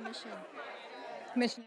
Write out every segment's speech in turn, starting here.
Commission.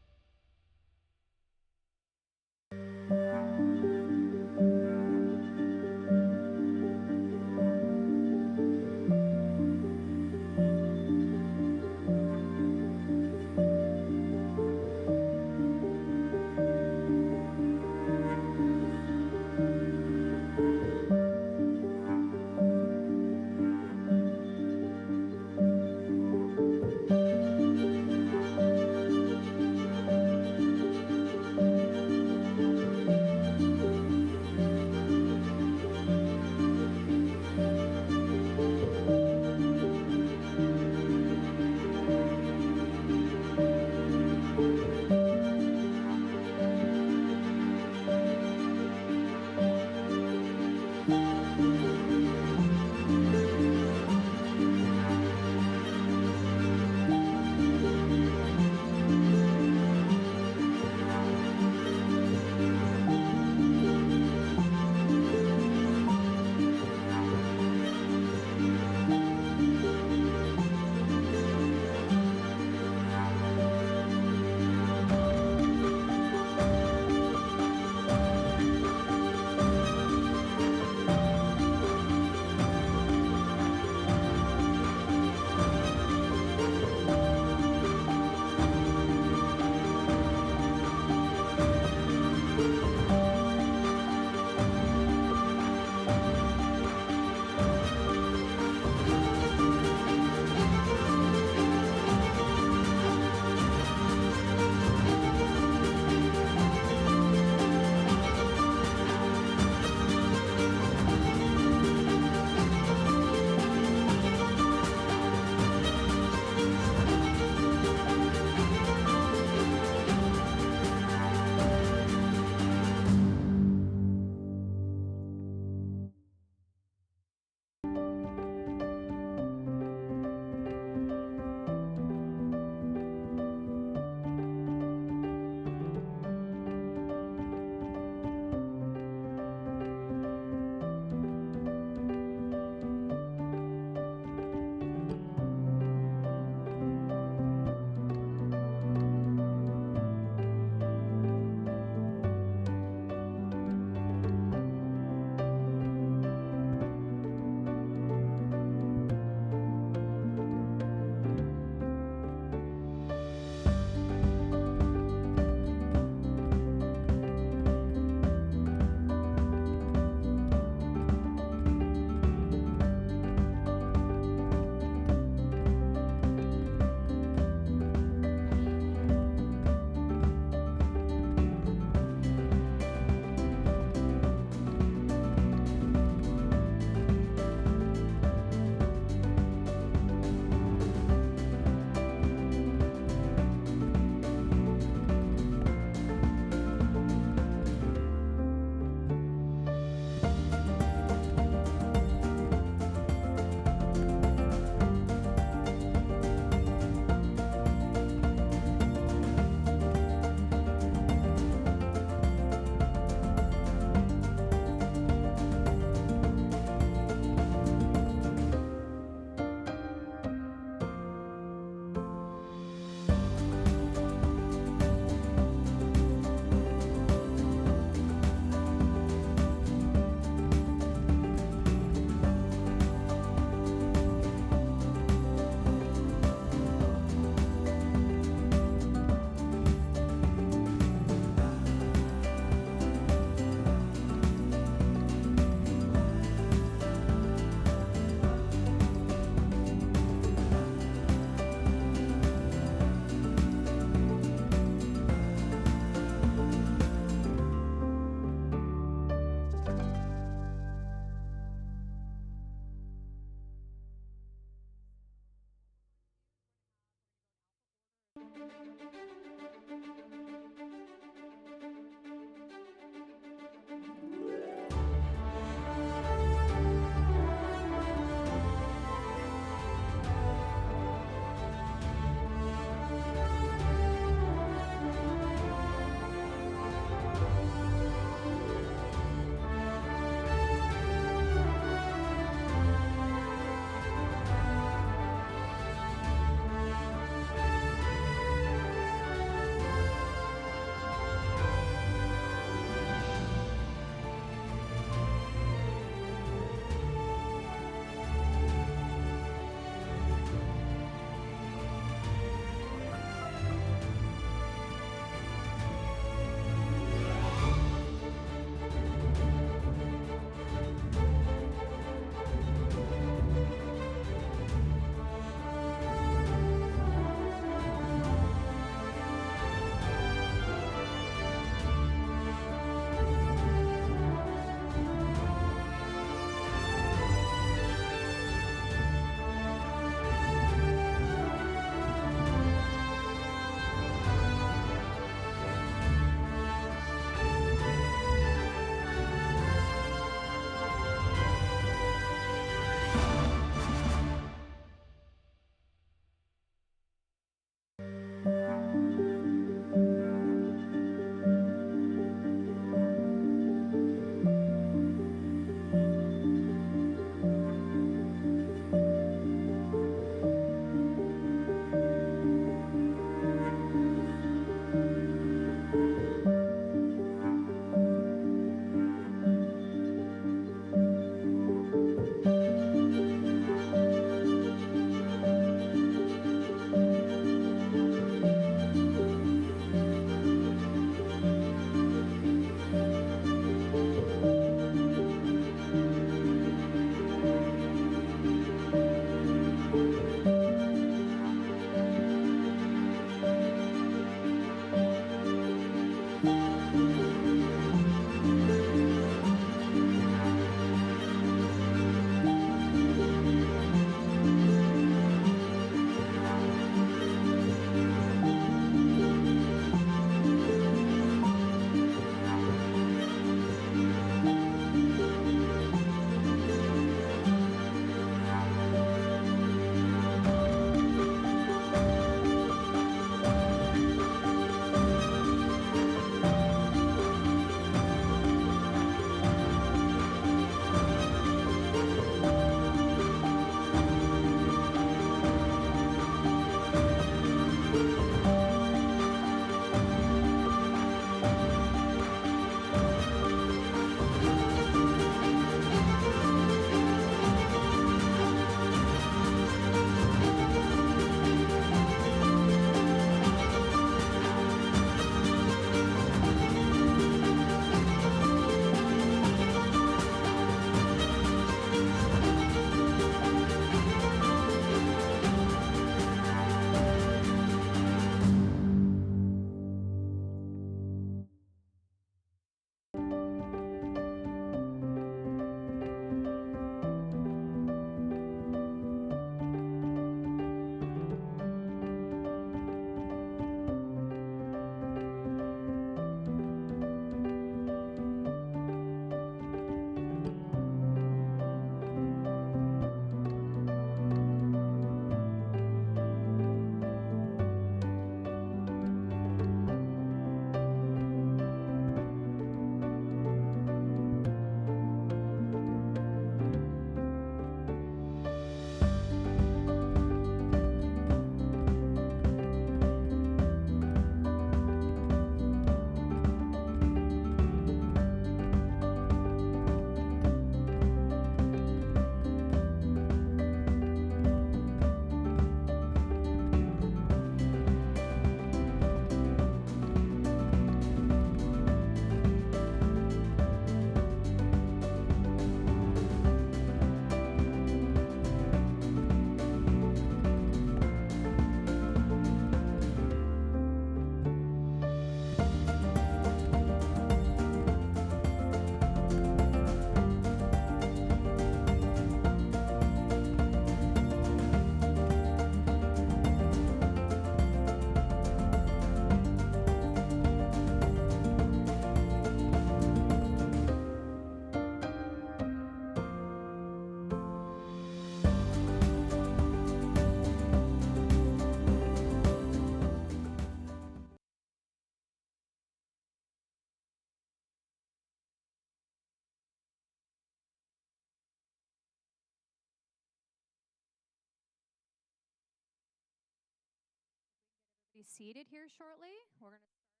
be seated here shortly. We're going to start very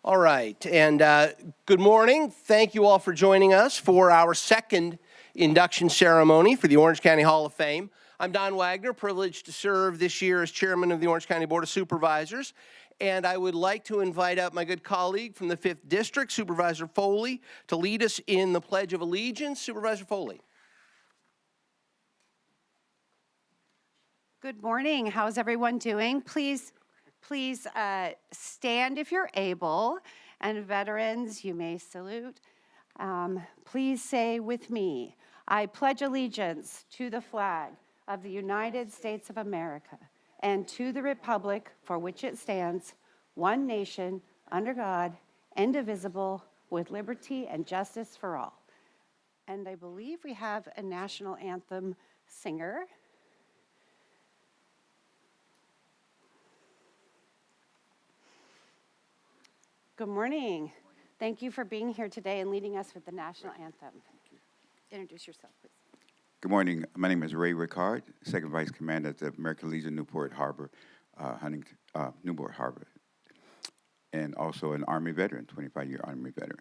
All right, and good morning. Thank you all for joining us for our second induction ceremony for the Orange County Hall of Fame. I'm Don Wagner, privileged to serve this year as chairman of the Orange County Board of Supervisors, and I would like to invite up my good colleague from the 5th District, Supervisor Foley, to lead us in the Pledge of Allegiance. Supervisor Foley. Good morning. How's everyone doing? Please stand if you're able, and veterans, you may salute. Please say with me, I pledge allegiance to the flag of the United States of America and to the republic for which it stands, one nation, under God, indivisible, with liberty and justice for all. And I believe we have a national anthem singer. Good morning. Thank you for being here today and leading us with the national anthem. Introduce yourself, please. Good morning. My name is Ray Ricard, Second Vice Commander at the American Legion Newport Harbor, Newport Harbor, and also an Army veteran, 25-year Army veteran.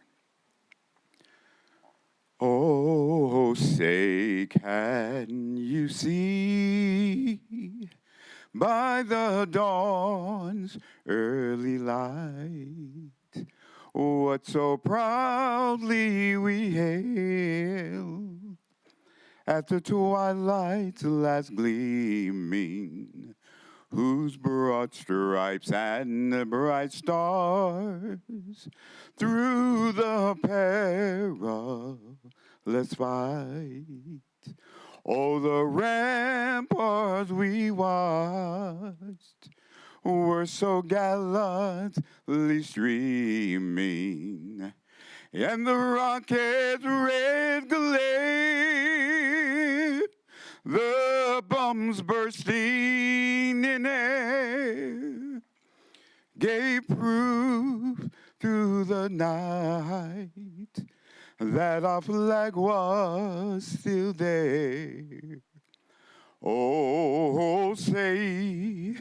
Oh, say, can you see by the dawn's early light what so proudly we hail at the twilight's last gleaming, whose broad stripes and the bright stars through the perilous fight, oh, the ramparts we watched were so gallantly streaming, and the rocket's red glare, the bombs bursting in air, gave proof through the night that our flag was still there. Oh, say,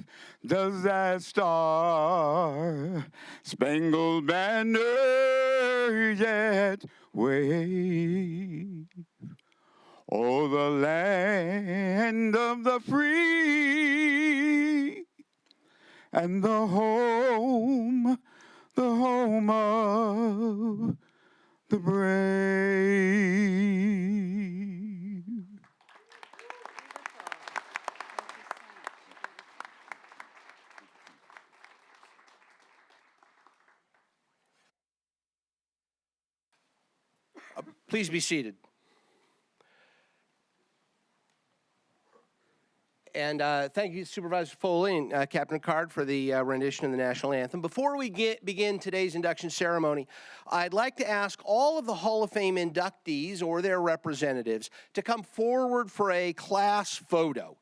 does that star-spangled banner yet wave? Oh, the land of the free and the home of the brave. Please be seated. And thank you, Supervisor Foley and Captain Ricard, for the rendition of the national anthem. Before we begin today's induction ceremony, I'd like to ask all of the Hall of Fame inductees or their representatives to come forward for a class photo.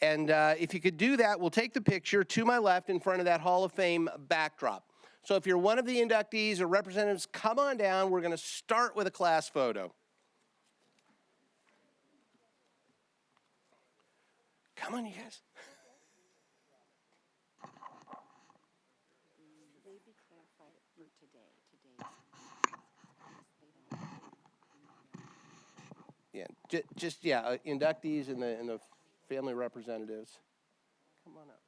And if you could do that, we'll take the picture to my left in front of that Hall of Fame backdrop. So if you're one of the inductees or representatives, come on down. We're going to start with a class photo. Come on, you guys. Maybe clarify for today's. Yeah, inductees and the family representatives. Come on up.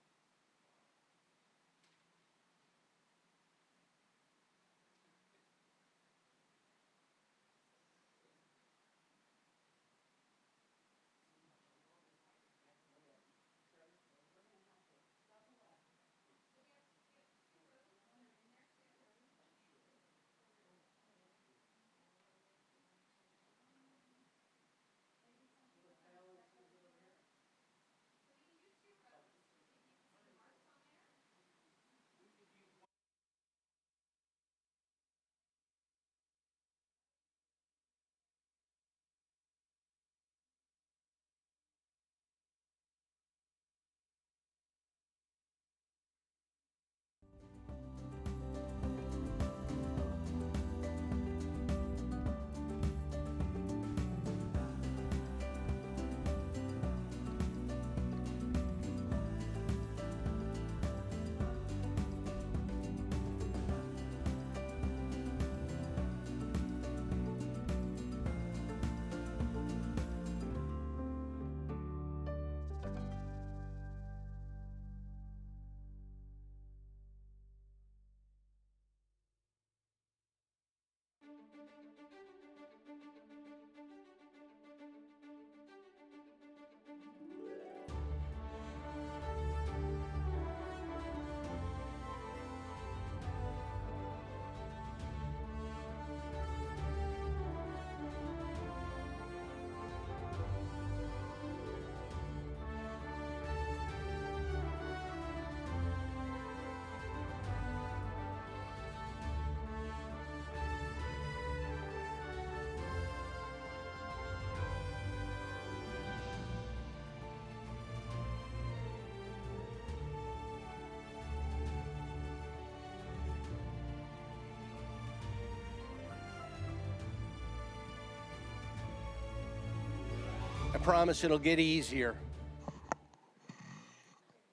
promise it'll get easier.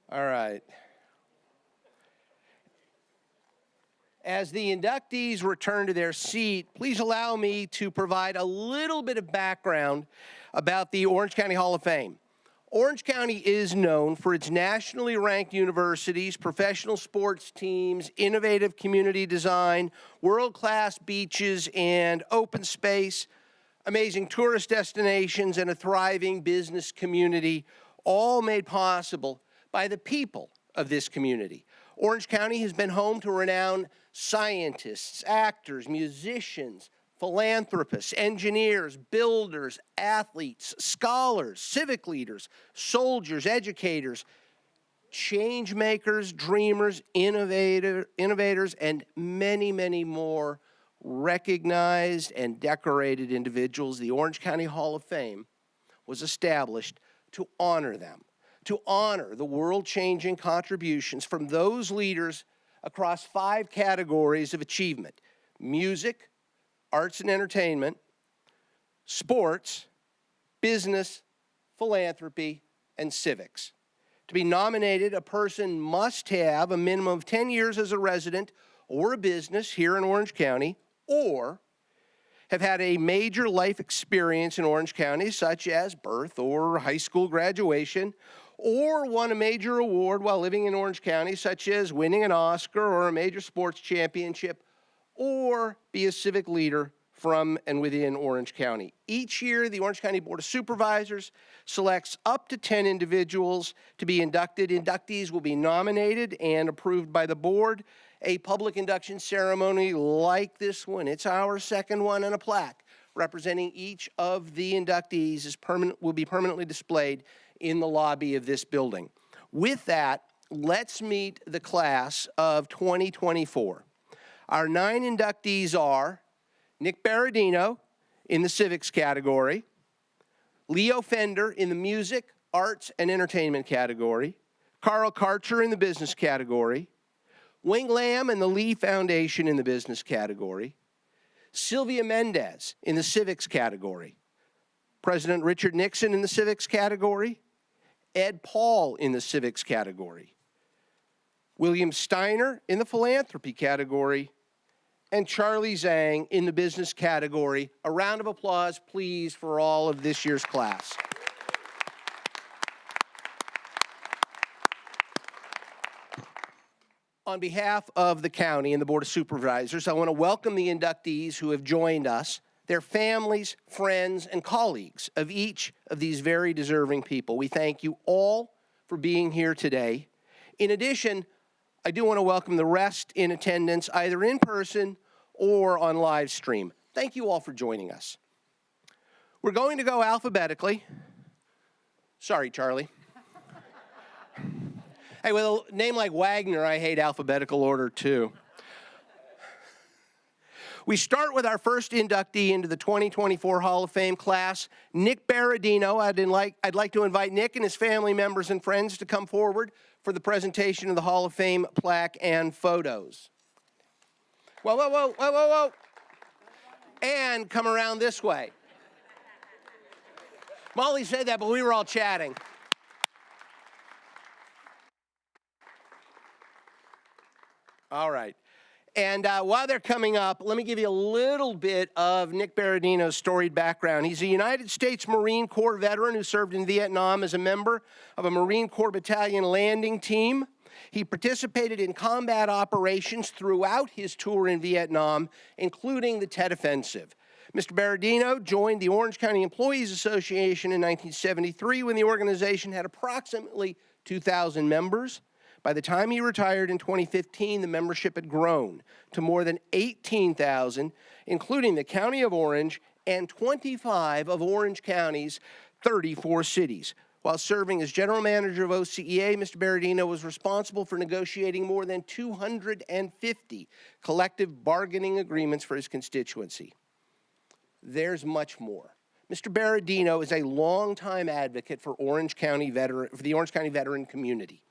All right. As the inductees return to their seat, please allow me to provide a little bit of background about the Orange County Hall of Fame. Orange County is known for its nationally ranked universities, professional sports teams, innovative community design, world-class beaches and open space, amazing tourist destinations, and a thriving business community, all made possible by the people of this community. Orange County has been home to renowned scientists, actors, musicians, philanthropists, engineers, builders, athletes, scholars, civic leaders, soldiers, educators, change makers, dreamers, innovators, and many, many more recognized and decorated individuals. The Orange County Hall of Fame was established to honor them, to honor the world-changing contributions from those leaders across 5 categories of achievement: music, arts and entertainment, sports, business, philanthropy, and civics. To be nominated, a person must have a minimum of 10 years as a resident or a business here in Orange County, or have had a major life experience in Orange County, such as birth or high school graduation, or won a major award while living in Orange County, such as winning an Oscar or a major sports championship, or be a civic leader from and within Orange County. Each year, the Orange County Board of Supervisors selects up to 10 individuals to be inducted. Inductees will be nominated and approved by the board. A public induction ceremony like this one, it's our second one, and a plaque representing each of the inductees will be permanently displayed in the lobby of this building. With that, let's meet the class of 2024. Our 9 inductees are Nick Berardino in the Civics category, Leo Fender in the Music, Arts, and Entertainment category, Karcher in the Business category, Wing Lam and the Lee Foundation in the Business category, Sylvia Mendez in the Civics category, President Richard Nixon in the Civics category, Ed Paul in the Civics category, William Steiner in the Philanthropy category, and Charlie Zhang in the Business category. A round of applause, please, for all of this year's class. On behalf of the county and the Board of Supervisors, I want to welcome the inductees who have joined us, their families, friends, and colleagues of each of these very deserving people. We thank you all for being here today. In addition, I do want to welcome the rest in attendance, either in person or on live stream. Thank you all for joining us. We're going to go alphabetically. Sorry, Charlie. Hey, with a name like Wagner, I hate alphabetical order too. We start with our first inductee into the 2024 Hall of Fame class, Nick Berardino. I'd like to invite Nick and his family members and friends to come forward for the presentation of the Hall of Fame plaque and photos. Whoa, whoa, whoa, whoa, whoa, whoa. And come around this way. Molly said that, but we were all chatting. All right. And while they're coming up, let me give you a little bit of Nick Berardino's storied background. He's a United States Marine Corps veteran who served in Vietnam as a member of a Marine Corps battalion landing team. He participated in combat operations throughout his tour in Vietnam, including the Tet Offensive. Mr. Berardino joined the Orange County Employees Association in 1973 when the organization had approximately 2,000 members. By the time he retired in 2015, the membership had grown to more than 18,000, including the County of Orange and 25 of Orange County's 34 cities. While serving as general manager of OCEA, Mr. Berardino was responsible for negotiating more than 250 collective bargaining agreements for his constituency. There's much more. Mr. Berardino is a longtime advocate for the Orange County veteran community.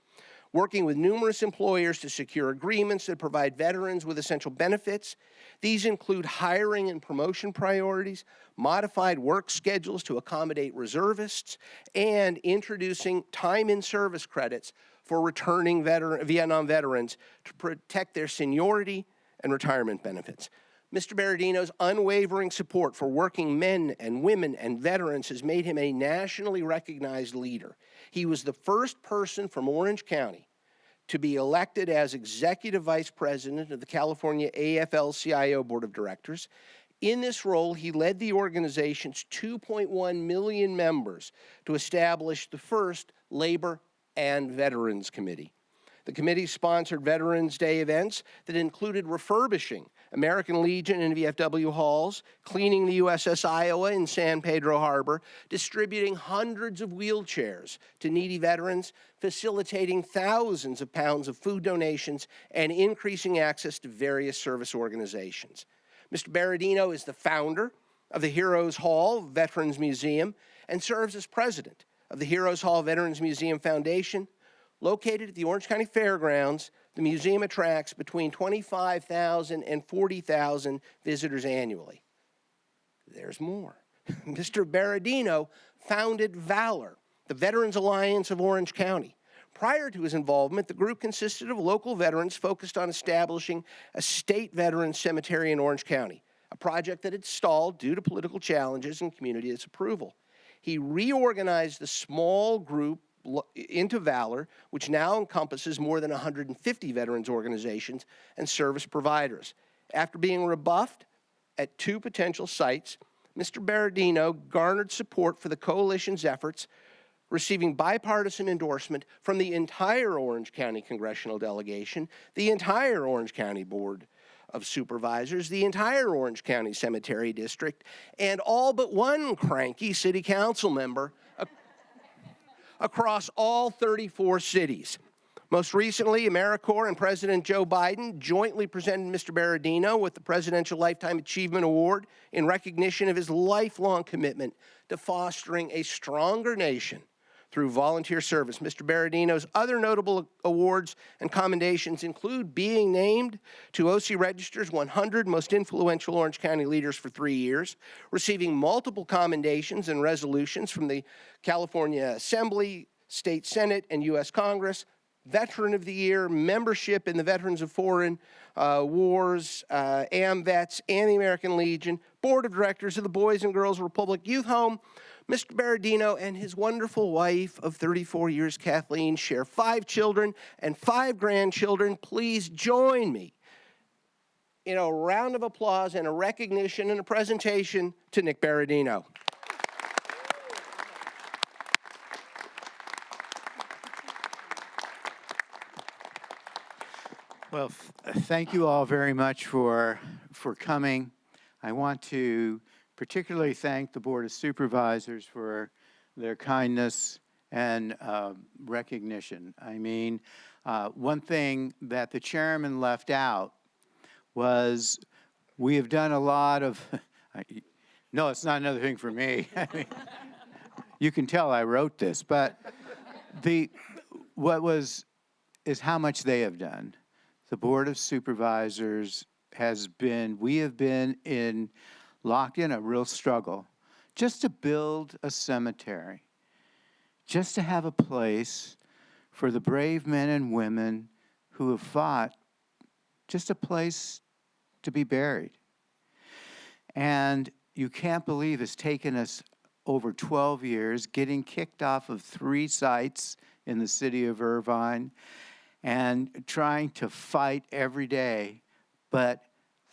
working with numerous employers to secure agreements that provide veterans with essential benefits. These include hiring and promotion priorities, modified work schedules to accommodate reservists, and introducing time in service credits for returning Vietnam veterans to protect their seniority and retirement benefits. Mr. Berardino's unwavering support for working men and women and veterans has made him a nationally recognized leader. He was the first person from Orange County to be elected as Executive Vice President of the California AFL-CIO Board of Directors. In this role, he led the organization's 2.1 million members to establish the first Labor and Veterans Committee. The committee sponsored Veterans Day events that included refurbishing American Legion and VFW halls, cleaning the USS Iowa in San Pedro Harbor, distributing hundreds of wheelchairs to needy veterans, facilitating thousands of pounds of food donations, and increasing access to various service organizations. Mr. Berardino is the founder of the Heroes Hall Veterans Museum and serves as president of the Heroes Hall Veterans Museum Foundation. Located at the Orange County Fairgrounds, the museum attracts between 25,000 and 40,000 visitors annually. There's more. Mr. Berardino founded Valor, the Veterans Alliance of Orange County. Prior to his involvement, the group consisted of local veterans focused on establishing a state veterans cemetery in Orange County, a project that had stalled due to political challenges and community disapproval. He reorganized the small group into Valor, which now encompasses more than 150 veterans organizations and service providers. After being rebuffed at 2 potential sites, Mr. Berardino garnered support for the coalition's efforts, receiving bipartisan endorsement from the entire Orange County congressional delegation, the entire Orange County Board of Supervisors, the entire Orange County Cemetery District, and all but one cranky city council member across all 34 cities. Most recently, AmeriCorps and President Joe Biden jointly presented Mr. Berardino with the Presidential Lifetime Achievement Award in recognition of his lifelong commitment to fostering a stronger nation through volunteer service. Mr. Berardino's other notable awards and commendations include being named to OC Register's 100 Most Influential Orange County Leaders for 3 years, receiving multiple commendations and resolutions from the California Assembly, State Senate, and U.S. Congress, Veteran of the Year, membership in the Veterans of Foreign Wars, AMVETS, and the American Legion, Board of Directors of the Boys and Girls Republic Youth Home. Mr. Berardino and his wonderful wife of 34 years, Kathleen, share 5 children and 5 grandchildren. Please join me in a round of applause and a recognition and a presentation to Nick Berardino. Well, thank you all very much for coming. I want to particularly thank the Board of Supervisors for their kindness and recognition. I mean, one thing that the chairman left out was we have done a lot of, no, it's not another thing for me. I mean, you can tell I wrote this, but is how much they have done. The Board of Supervisors we have been locked in a real struggle just to build a cemetery, just to have a place for the brave men and women who have fought, just a place to be buried. And you can't believe it's taken us over 12 years, getting kicked off of 3 sites in the city of Irvine and trying to fight every day. But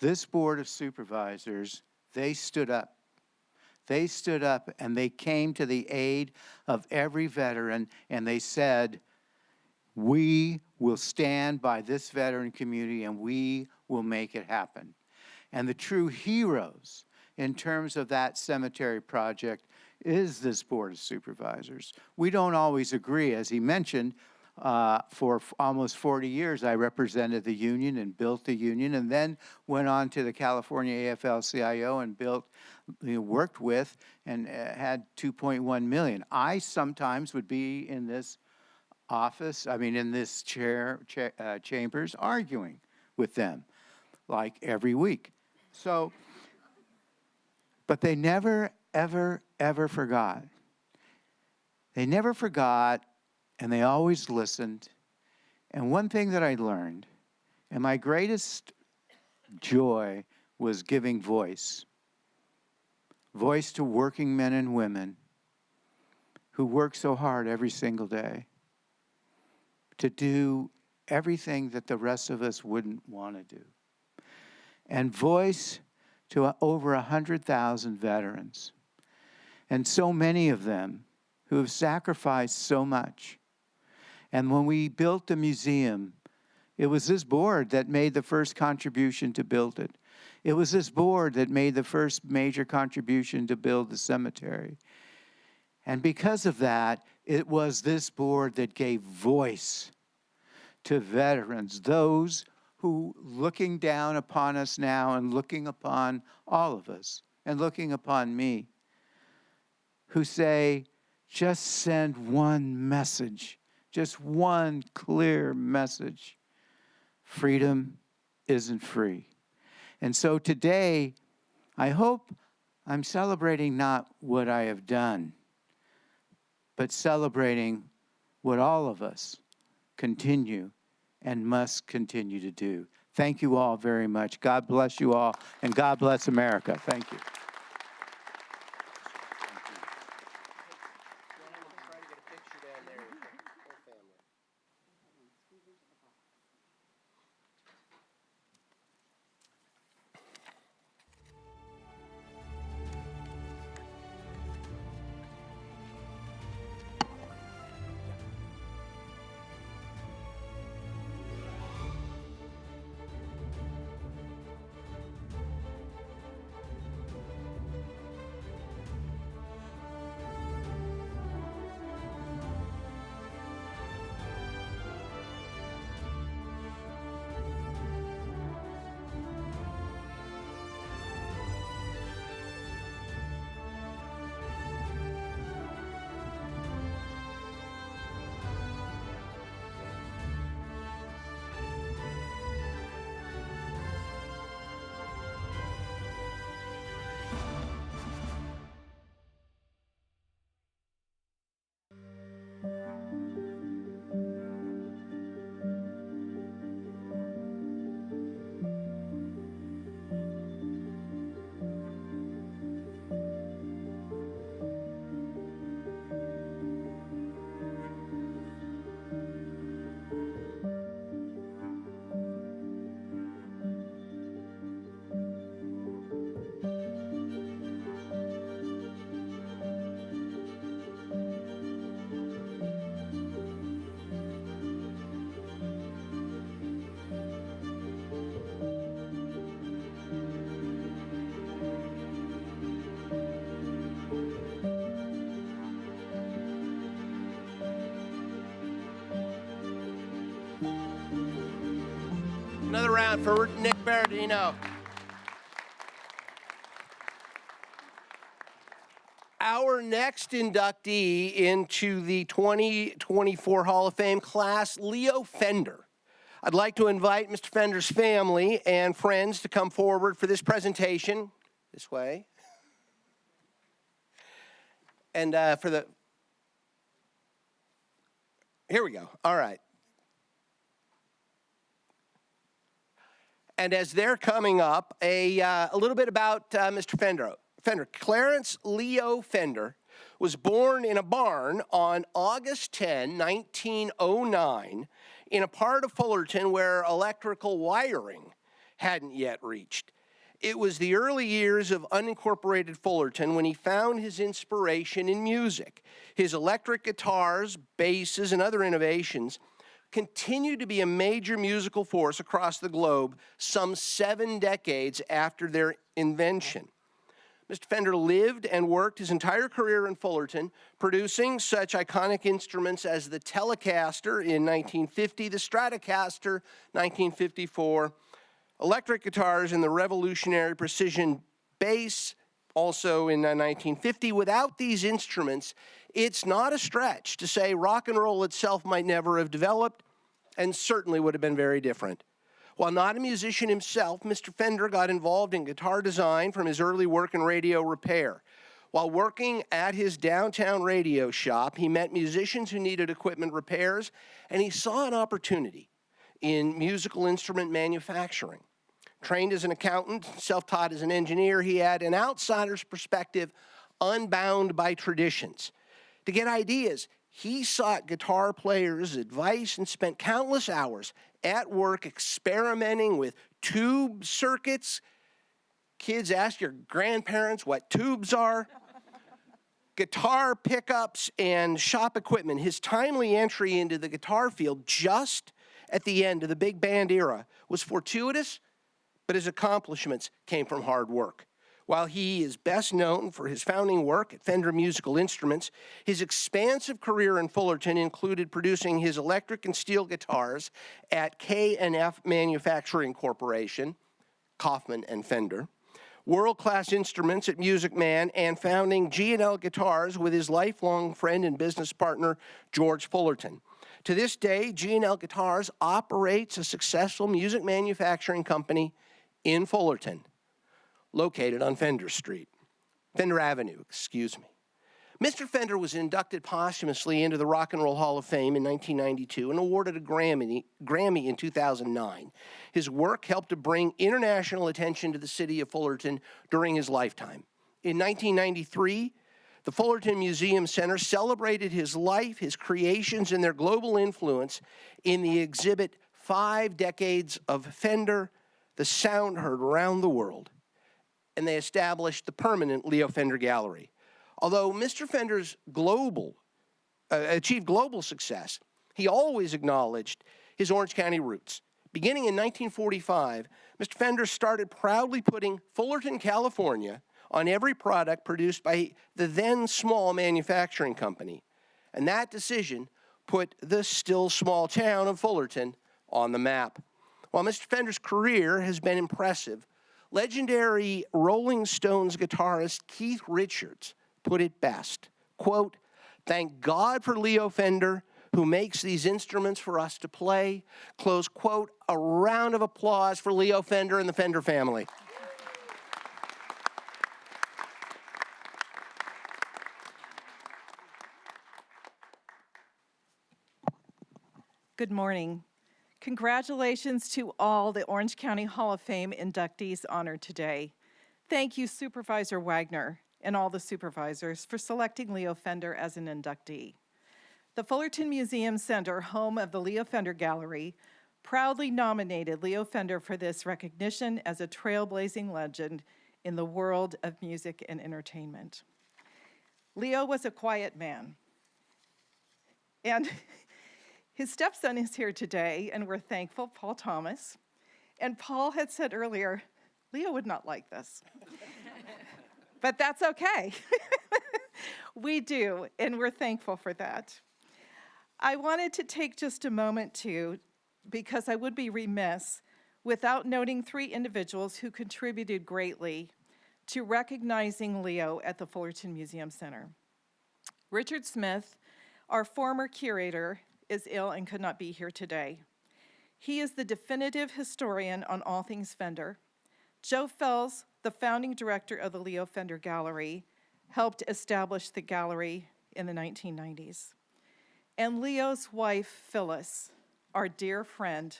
this Board of Supervisors, they stood up. They stood up and they came to the aid of every veteran, and they said, we will stand by this veteran community and we will make it happen. And the true heroes in terms of that cemetery project is this Board of Supervisors. We don't always agree. As he mentioned, for almost 40 years, I represented the union and built the union, and then went on to the California AFL-CIO and worked with and had 2.1 million. I sometimes would be in this office, in this chambers, arguing with them, like every week. So, but they never, ever, ever forgot. They never forgot, and they always listened. And one thing that I learned, and my greatest joy, was giving voice. Voice to working men and women who work so hard every single day to do everything that the rest of us wouldn't want to do. And voice to over 100,000 veterans, and so many of them who have sacrificed so much. And when we built the museum, it was this board that made the first contribution to build it. It was this board that made the first major contribution to build the cemetery. And because of that, it was this board that gave voice to veterans, those who, looking down upon us now and looking upon all of us and looking upon me, who say, just send one message, just one clear message. Freedom isn't free. And so today, I hope I'm celebrating not what I have done, but celebrating what all of us continue and must continue to do. Thank you all very much. God bless you all, and God bless America. Thank you. Another round for Nick Berardino. Our next inductee into the 2024 Hall of Fame class, Leo Fender. I'd like to invite Mr. Fender's family and friends to come forward for this presentation. This way. And here we go. All right. And as they're coming up, a little bit about Mr. Fender. Clarence Leo Fender was born in a barn on August 10, 1909, in a part of Fullerton where electrical wiring hadn't yet reached. It was the early years of unincorporated Fullerton when he found his inspiration in music. His electric guitars, basses, and other innovations continue to be a major musical force across the globe some 7 decades after their invention. Mr. Fender lived and worked his entire career in Fullerton, producing such iconic instruments as the Telecaster in 1950, the Stratocaster 1954, electric guitars, and the revolutionary precision bass, also in 1950. Without these instruments, it's not a stretch to say rock and roll itself might never have developed and certainly would have been very different. While not a musician himself, Mr. Fender got involved in guitar design from his early work in radio repair. While working at his downtown radio shop, he met musicians who needed equipment repairs, and he saw an opportunity in musical instrument manufacturing. Trained as an accountant, self-taught as an engineer, he had an outsider's perspective, unbound by traditions. To get ideas, he sought guitar players' advice and spent countless hours at work experimenting with tube circuits. Kids, ask your grandparents what tubes are. Guitar pickups and shop equipment. His timely entry into the guitar field just at the end of the big band era was fortuitous, but his accomplishments came from hard work. While he is best known for his founding work at Fender Musical Instruments, his expansive career in Fullerton included producing his electric and steel guitars at K&F Manufacturing Corporation, Kaufman and Fender, world-class instruments at Music Man, and founding G&L Guitars with his lifelong friend and business partner, George Fullerton. To this day, G&L Guitars operates a successful music manufacturing company in Fullerton, located on Fender Avenue, excuse me. Mr. Fender was inducted posthumously into the Rock and Roll Hall of Fame in 1992 and awarded a Grammy in 2009. His work helped to bring international attention to the city of Fullerton during his lifetime. In 1993, the Fullerton Museum Center celebrated his life, his creations, and their global influence in the exhibit 5 Decades of Fender, the Sound Heard Around the World. And they established the permanent Leo Fender Gallery. Although Mr. Fender's achieved global success, he always acknowledged his Orange County roots. Beginning in 1945, Mr. Fender started proudly putting Fullerton, California, on every product produced by the then small manufacturing company. And that decision put the still small town of Fullerton on the map. While Mr. Fender's career has been impressive, legendary Rolling Stones guitarist Keith Richards put it best, quote, "Thank God for Leo Fender, who makes these instruments for us to play." Close quote. A round of applause for Leo Fender and the Fender family. Good morning. Congratulations to all the Orange County Hall of Fame inductees honored today. Thank you, Supervisor Wagner, and all the supervisors for selecting Leo Fender as an inductee. The Fullerton Museum Center, home of the Leo Fender Gallery, proudly nominated Leo Fender for this recognition as a trailblazing legend in the world of music and entertainment. Leo was a quiet man, and his stepson is here today, and we're thankful, Paul Thomas. And Paul had said earlier, Leo would not like this. But that's okay. We do, and we're thankful for that. I wanted to take just a moment too, because I would be remiss without noting 3 individuals who contributed greatly to recognizing Leo at the Fullerton Museum Center. Richard Smith, our former curator, is ill and could not be here today. He is the definitive historian on all things Fender. Joe Fells, the founding director of the Leo Fender Gallery, helped establish the gallery in the 1990s. And Leo's wife, Phyllis, our dear friend,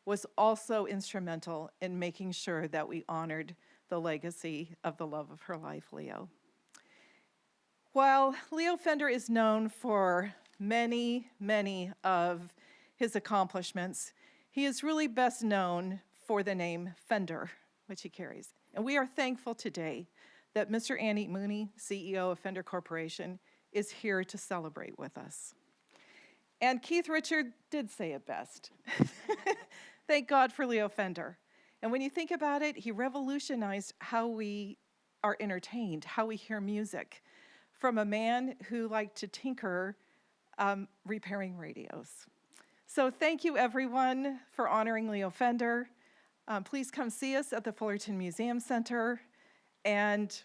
was also instrumental in making sure that we honored the legacy of the love of her life, Leo. While Leo Fender is known for many, many of his accomplishments, he is really best known for the name Fender, which he carries. And we are thankful today that Mr. Andy Mooney, CEO of Fender Corporation, is here to celebrate with us. And Keith Richard did say it best. Thank God for Leo Fender. And when you think about it, he revolutionized how we are entertained, how we hear music, from a man who liked to tinker repairing radios. So thank you, everyone, for honoring Leo Fender. Please come see us at the Fullerton Museum Center. And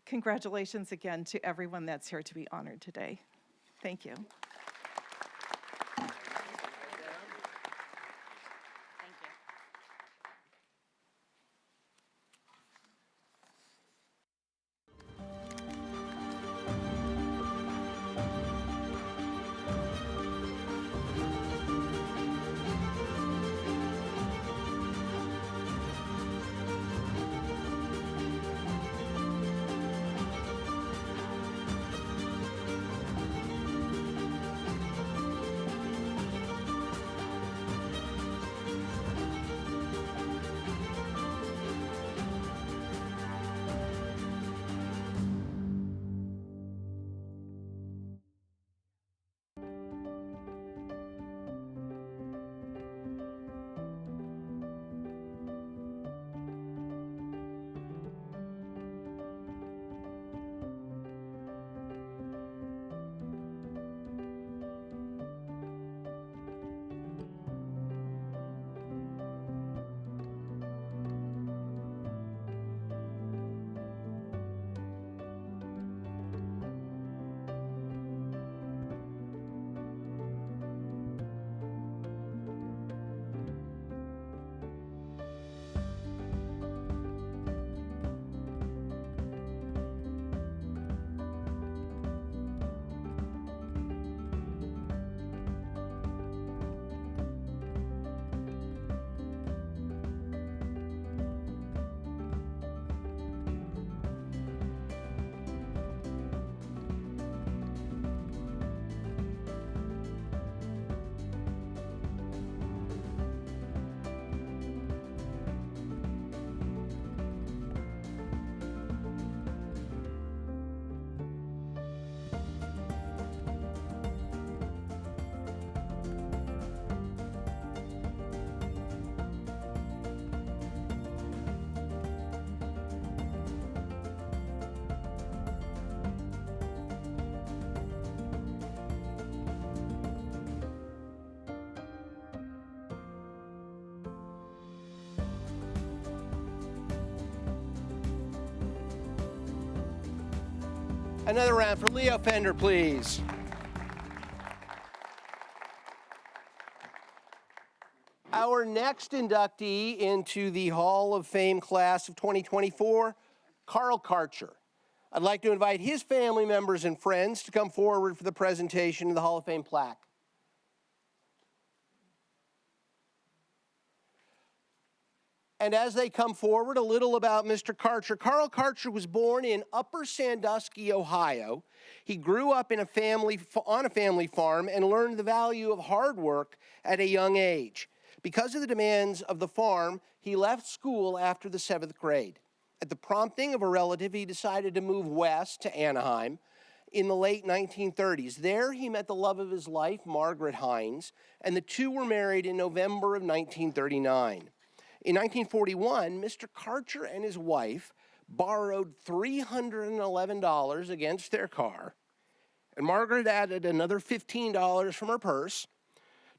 Congratulations again to everyone that's here to be honored today. Thank you. Another round for Leo Fender, please. Our next inductee into the Hall of Fame class of 2024, Karcher. I'd like to invite his family members and friends to come forward for the presentation of the Hall of Fame plaque. And as they come forward, a little about Mr. Karcher. Carl Karcher was born in Upper Sandusky, Ohio. He grew up on a family farm and learned the value of hard work at a young age. Because of the demands of the farm, he left school after the 7th grade. At the prompting of a relative, he decided to move west to Anaheim in the late 1930s. There, he met the love of his life, Margaret Hines, and the two were married in November of 1939. In 1941, Mr. Karcher and his wife borrowed $311 against their car, and Margaret added another $15 from her purse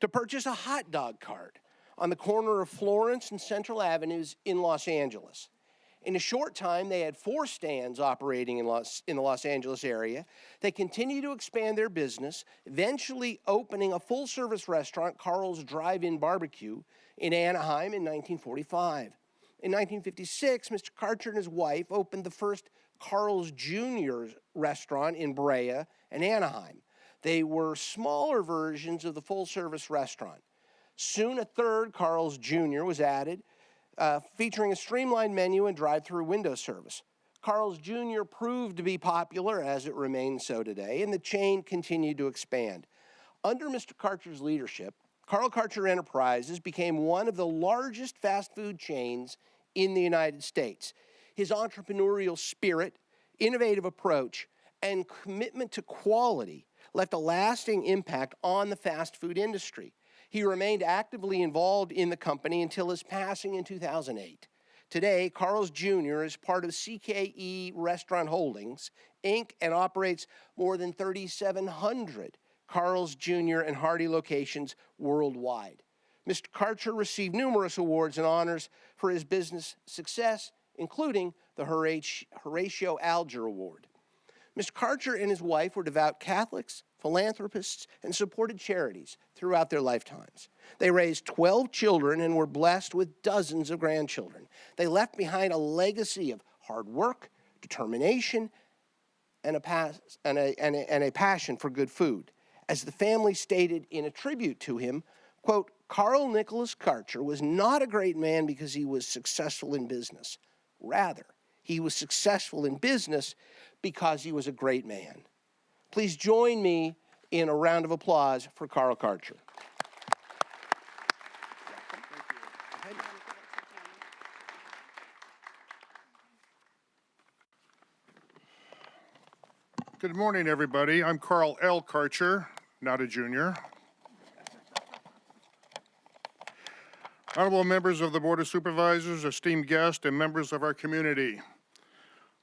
to purchase a hot dog cart on the corner of Florence and Central Avenues in Los Angeles. In a short time, they had 4 stands operating in the Los Angeles area. They continued to expand their business, eventually opening a full-service restaurant, Carl's Drive-In Barbecue, in Anaheim in 1945. In 1956, Mr. Karcher and his wife opened the first Carl's Jr. restaurant in Brea and Anaheim. They were smaller versions of the full-service restaurant. Soon a third Carl's Jr. was added, featuring a streamlined menu and drive-through window service. Carl's Jr. proved to be popular, as it remains so today, and the chain continued to expand. Under Mr. Karcher's leadership, Carl Karcher Enterprises became one of the largest fast food chains in the United States. His entrepreneurial spirit, innovative approach, and commitment to quality left a lasting impact on the fast food industry. He remained actively involved in the company until his passing in 2008. Today, Carl's Jr. is part of CKE Restaurant Holdings, Inc., and operates more than 3,700 Carl's Jr. and Hardy locations worldwide. Mr. Karcher received numerous awards and honors for his business success, including the Horatio Alger Award. Mr. Karcher and his wife were devout Catholics, philanthropists, and supported charities throughout their lifetimes. They raised 12 children and were blessed with dozens of grandchildren. They left behind a legacy of hard work, determination, and a passion for good food. As the family stated in a tribute to him, quote, Carl Nicholas Karcher was not a great man because he was successful in business. Rather, he was successful in business because he was a great man. Please join me in a round of applause for Carl Karcher. Good morning, everybody. I'm Carl L. Karcher, not a junior. Honorable members of the Board of Supervisors, esteemed guests, and members of our community.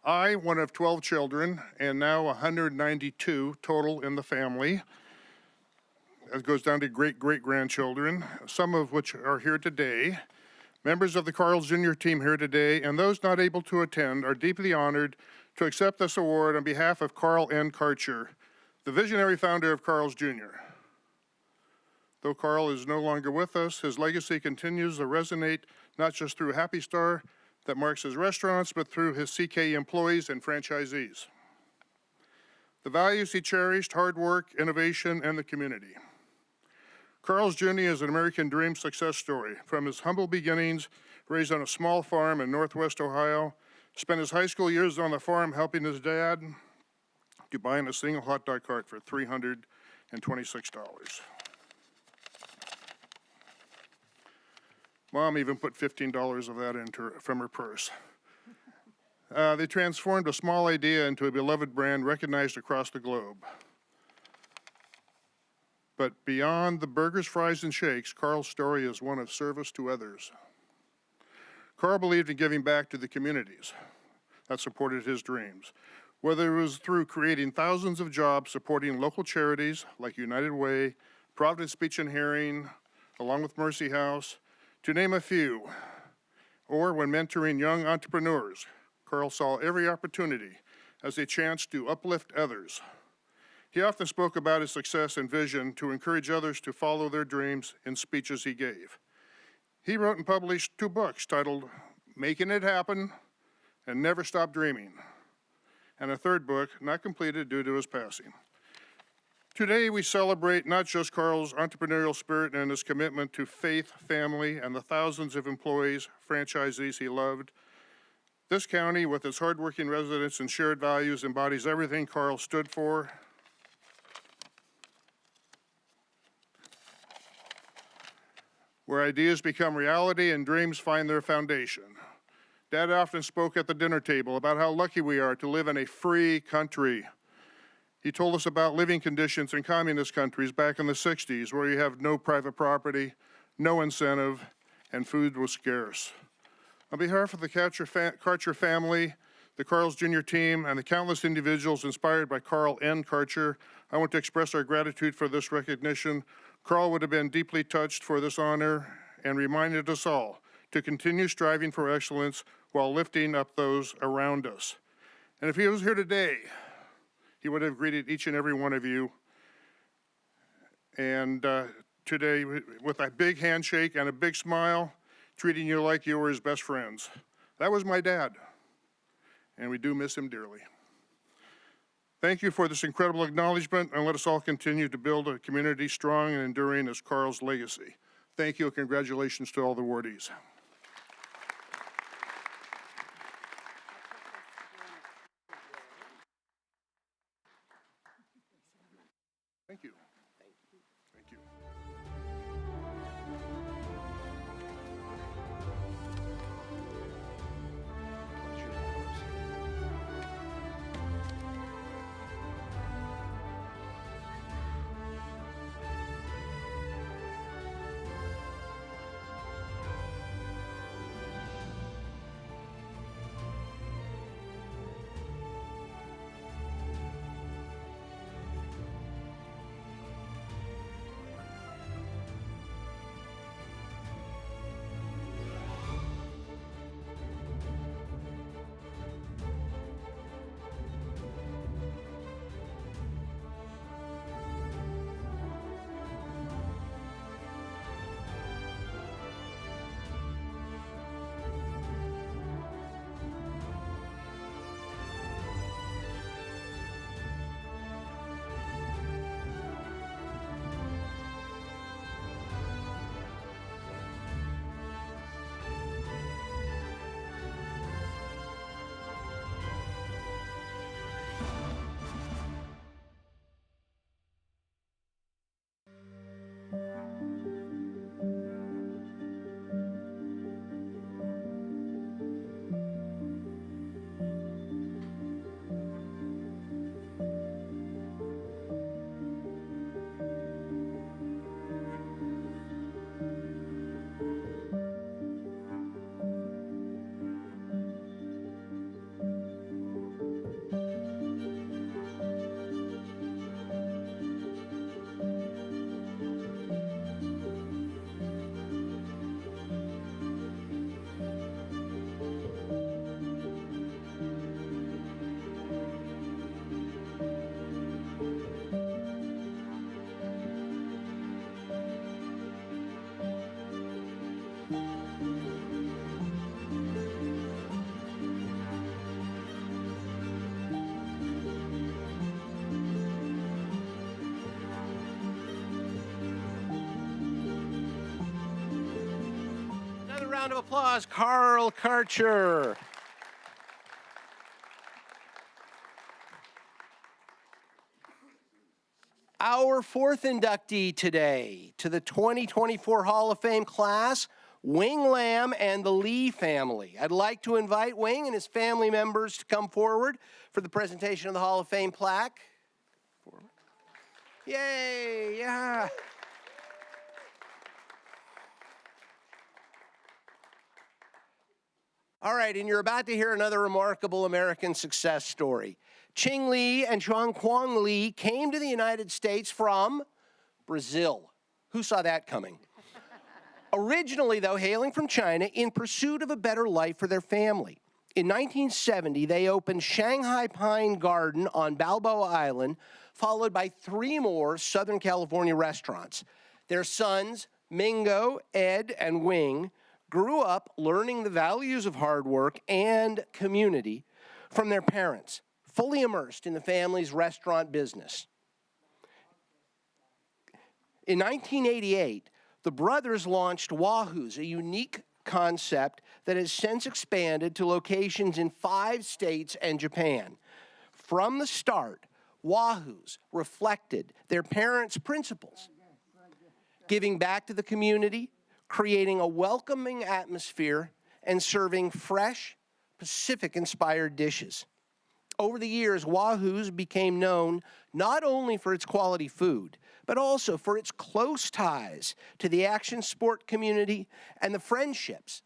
I, one of 12 children, and now 192 total in the family. That goes down to great-great-grandchildren, some of which are here today. Members of the Carl's Jr. team here today, and those not able to attend, are deeply honored to accept this award on behalf of Carl N. Karcher, the visionary founder of Carl's Jr. Though Carl is no longer with us, his legacy continues to resonate not just through Happy Star that marks his restaurants, but through his CK employees and franchisees. The values he cherished, hard work, innovation, and the community. Carl's journey is an American dream success story. From his humble beginnings, raised on a small farm in Northwest Ohio, spent his high school years on the farm helping his dad, to buying a single hot dog cart for $326. Mom even put $15 of that from her purse. They transformed a small idea into a beloved brand recognized across the globe. But beyond the burgers, fries, and shakes, Carl's story is one of service to others. Carl believed in giving back to the communities that supported his dreams, whether it was through creating thousands of jobs supporting local charities like United Way, Providence Speech and Hearing, along with Mercy House, to name a few, or when mentoring young entrepreneurs, Carl saw every opportunity as a chance to uplift others. He often spoke about his success and vision to encourage others to follow their dreams in speeches he gave. He wrote and published 2 books titled Making It Happen and Never Stop Dreaming, and a 3rd book not completed due to his passing. Today, we celebrate not just Carl's entrepreneurial spirit and his commitment to faith, family, and the thousands of employees, franchisees he loved. This county, with its hardworking residents and shared values, embodies everything Carl stood for. Where ideas become reality and dreams find their foundation. Dad often spoke at the dinner table about how lucky we are to live in a free country. He told us about living conditions in communist countries back in the 60s where you have no private property, no incentive, and food was scarce. On behalf of the Karcher family, the Carl's Jr. team, and the countless individuals inspired by Carl N. Karcher, I want to express our gratitude for this recognition. Carl would have been deeply touched for this honor and reminded us all to continue striving for excellence while lifting up those around us. And if he was here today, he would have greeted each and every one of you. And today, with a big handshake and a big smile, treating you like you were his best friends. That was my dad, and we do miss him dearly. Thank you for this incredible acknowledgement, and let us all continue to build a community strong and enduring as Carl's legacy. Thank you, and congratulations to all the awardees. Thank you. Thank you. round of applause, Carl Karcher. Our fourth inductee today to the 2024 Hall of Fame class, Wing Lam and the Lee family. I'd like to invite Wing and his family members to come forward for the presentation of the Hall of Fame plaque. Forward. Yay, yeah. All right, and you're about to hear another remarkable American success story. Ching Lee and Chuang Kwong Lee came to the United States from Brazil. Who saw that coming? Originally, though, hailing from China in pursuit of a better life for their family. In 1970, they opened Shanghai Pine Garden on Balboa Island, followed by 3 more Southern California restaurants. Their sons, Mingo, Ed, and Wing, grew up learning the values of hard work and community from their parents, fully immersed in the family's restaurant business. In 1988, the brothers launched Wahoo's, a unique concept that has since expanded to locations in 5 states and Japan. From the start, Wahoo's reflected their parents' principles, giving back to the community, creating a welcoming atmosphere, and serving fresh, Pacific-inspired dishes. Over the years, Wahoo's became known not only for its quality food, but also for its close ties to the action sport community and the friendships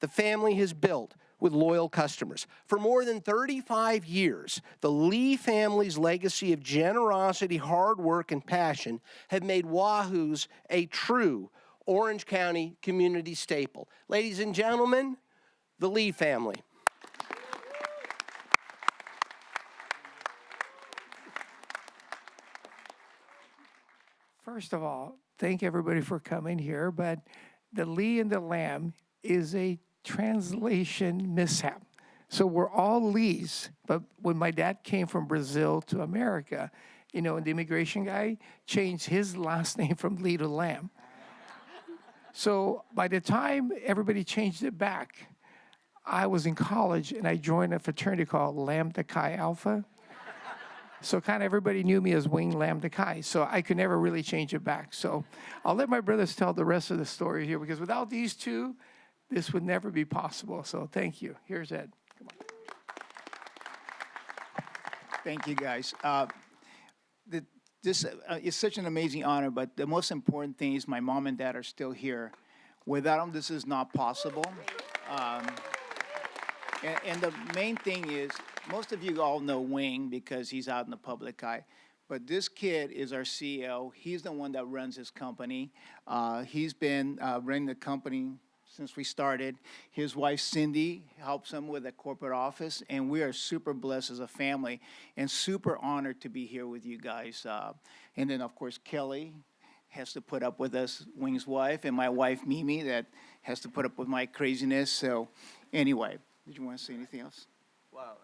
the family has built with loyal customers. For more than 35 years, the Lee family's legacy of generosity, hard work, and passion have made Wahoo's a true Orange County community staple. Ladies and gentlemen, the Lee family. First of all, thank everybody for coming here, but the Lee and the Lamb is a translation mishap. So we're all Lees, but when my dad came from Brazil to America, you know, and the immigration guy changed his last name from Lee to Lamb. So by the time everybody changed it back, I was in college and I joined a fraternity called Lambda Chi Alpha. So kind of everybody knew me as Wing Lambda Chi, so I could never really change it back. So I'll let my brothers tell the rest of the story here, because without these two, this would never be possible. So thank you. Here's Ed. Come on. Thank you, guys. This is such an amazing honor, but the most important thing is my mom and dad are still here. Without them, this is not possible. And the main thing is, most of you all know Wing because he's out in the public eye. But this kid is our CEO. He's the one that runs his company. He's been running the company since we started. His wife, Cindy, helps him with the corporate office. And we are super blessed as a family and super honored to be here with you guys. And then, of course, Kelly has to put up with us, Wing's wife, and my wife, Mimi, that has to put up with my craziness. So anyway, did you want to say anything else? Well,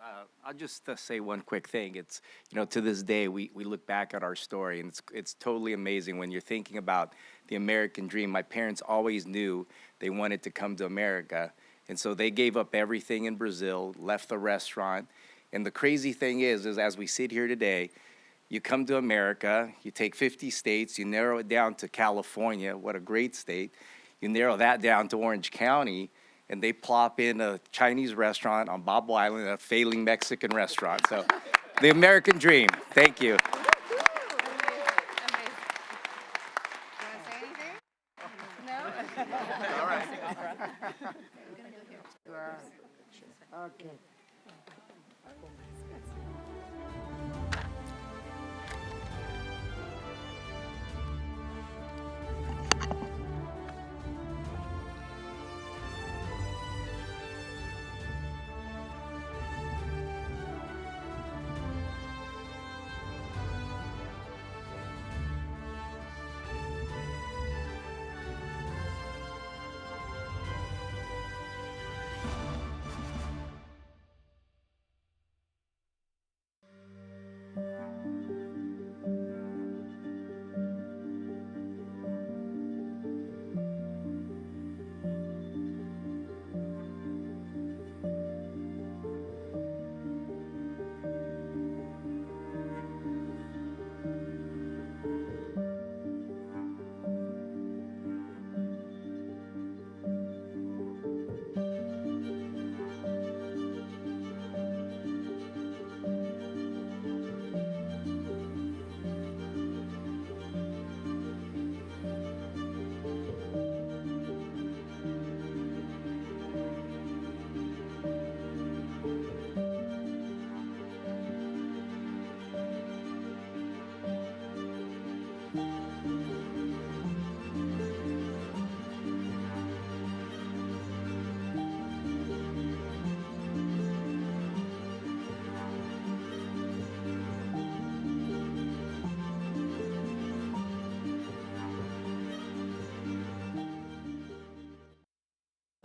I'll just say one quick thing. It's, you know, to this day, we look back at our story, and it's totally amazing when you're thinking about the American dream. My parents always knew they wanted to come to America, and so they gave up everything in Brazil, left the restaurant. And the crazy thing is as we sit here today, you come to America, you take 50 states, you narrow it down to California, what a great state. You narrow that down to Orange County, and they plop in a Chinese restaurant on Balboa Island, a failing Mexican restaurant. So the American dream. Thank you. Okay.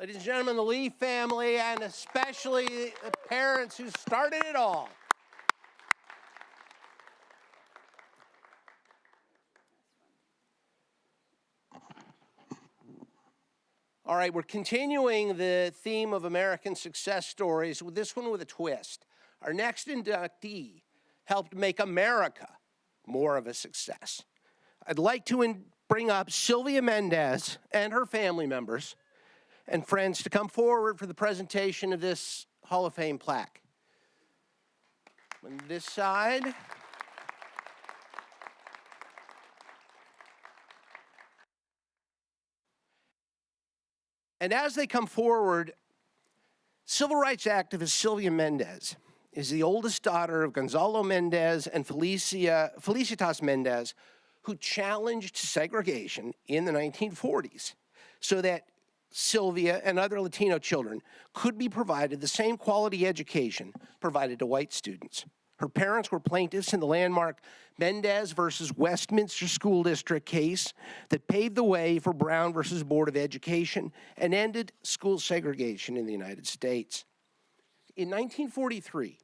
Ladies and gentlemen, the Lee family, and especially the parents who started it all. All right, we're continuing the theme of American success stories with this one with a twist. Our next inductee helped make America more of a success. I'd like to bring up Sylvia Mendez and her family members and friends to come forward for the presentation of this Hall of Fame plaque. On this side. And as they come forward, civil rights activist Sylvia Mendez is the oldest daughter of Gonzalo Mendez and Felicitas Mendez, who challenged segregation in the 1940s so that Sylvia and other Latino children could be provided the same quality education provided to white students. Her parents were plaintiffs in the landmark Mendez versus Westminster School District case that paved the way for Brown versus Board of Education and ended school segregation in the United States. In 1943,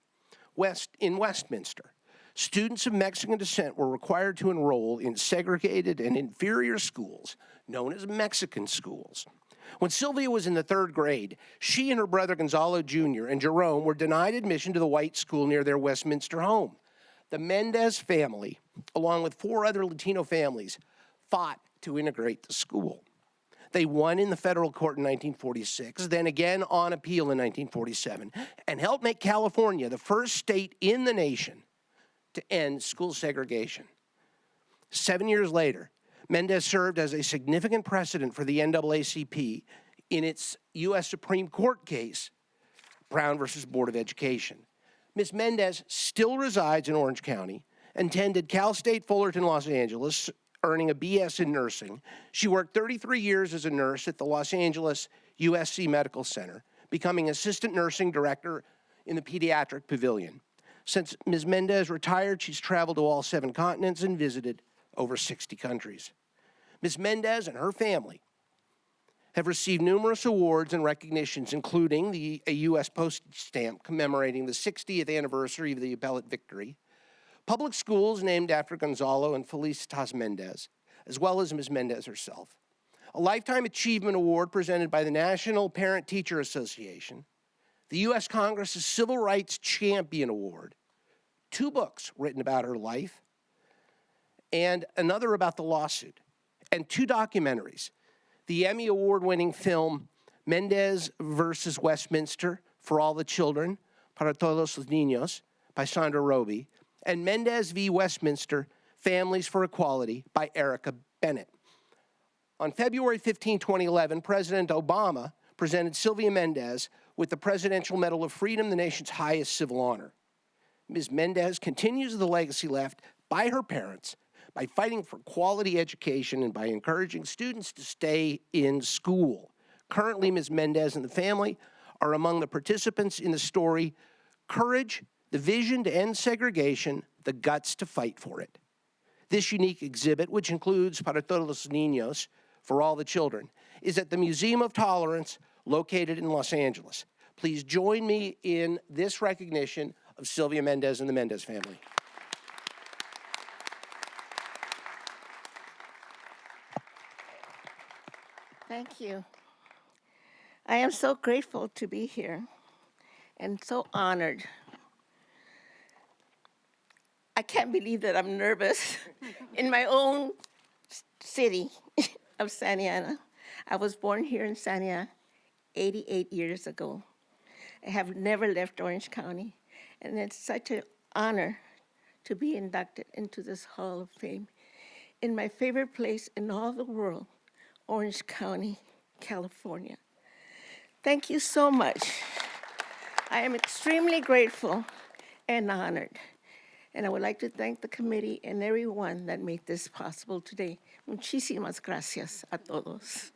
in Westminster, students of Mexican descent were required to enroll in segregated and inferior schools known as Mexican schools. When Sylvia was in the 3rd grade, she and her brother Gonzalo Jr. and Jerome were denied admission to the white school near their Westminster home. The Mendez family, along with 4 other Latino families, fought to integrate the school. They won in the federal court in 1946, then again on appeal in 1947, and helped make California the first state in the nation to end school segregation. 7 years later, Mendez served as a significant precedent for the NAACP in its U.S. Supreme Court case, Brown versus Board of Education. Ms. Mendez still resides in Orange County, attended Cal State Fullerton, Los Angeles, earning a BS in nursing. She worked 33 years as a nurse at the Los Angeles USC Medical Center, becoming assistant nursing director in the pediatric pavilion. Since Ms. Mendez retired, she's traveled to all 7 continents and visited over 60 countries. Ms. Mendez and her family have received numerous awards and recognitions, including a U.S. postage stamp commemorating the 60th anniversary of the appellate victory, public schools named after Gonzalo and Felicitas Mendez, as well as Ms. Mendez herself, a Lifetime Achievement Award presented by the National Parent-Teacher Association, the U.S. Congress's Civil Rights Champion Award, 2 books written about her life, and another about the lawsuit, and 2 documentaries. The Emmy Award-winning film Mendez versus Westminster, For All the Children, Para Todos los Niños, by Sandra Roby, and Mendez v. Westminster, Families for Equality, by Erica Bennett. On February 15, 2011, President Obama presented Sylvia Mendez with the Presidential Medal of Freedom, the nation's highest civil honor. Ms. Mendez continues the legacy left by her parents by fighting for quality education and by encouraging students to stay in school. Currently, Ms. Mendez and the family are among the participants in the story, Courage, the Vision to End Segregation, the Guts to Fight for It. This unique exhibit, which includes Para Todos los Niños, For All the Children, is at the Museum of Tolerance located in Los Angeles. Please join me in this recognition of Sylvia Mendez and the Mendez family. Thank you. I am so grateful to be here and so honored. I can't believe that I'm nervous in my own city of Santa Ana. I was born here in Santa Ana 88 years ago. I have never left Orange County, and it's such an honor to be inducted into this Hall of Fame in my favorite place in all the world, Orange County, California. Thank you so much. I am extremely grateful and honored. And I would like to thank the committee and everyone that made this possible today. Muchísimas gracias a todos.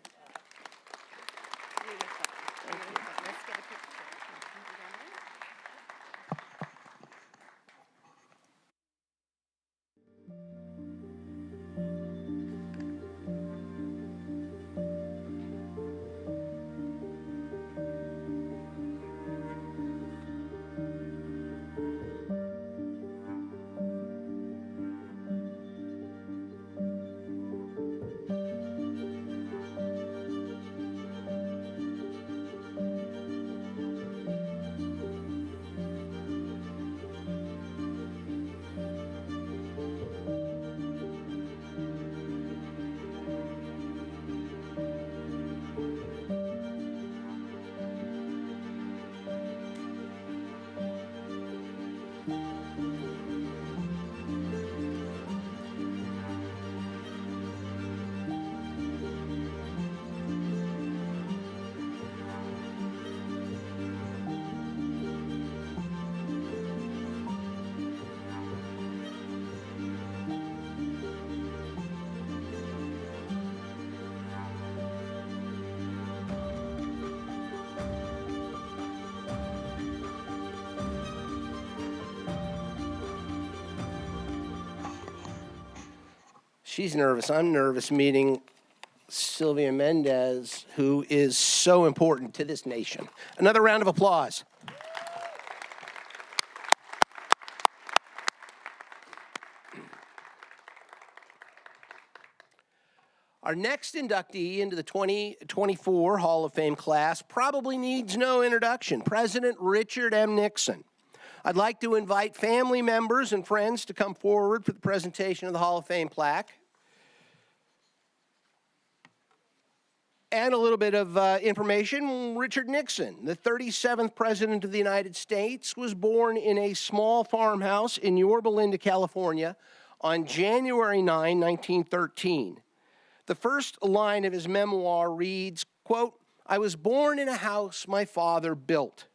She's nervous. I'm nervous meeting Sylvia Mendez, who is so important to this nation. Another round of applause. Our next inductee into the 2024 Hall of Fame class probably needs no introduction, President Richard M. Nixon. I'd like to invite family members and friends to come forward for the presentation of the Hall of Fame plaque. And a little bit of information, Richard Nixon, the 37th President of the United States, was born in a small farmhouse in Yorba Linda, California on January 9, 1913. The first line of his memoir reads, quote, "I was born in a house my father built."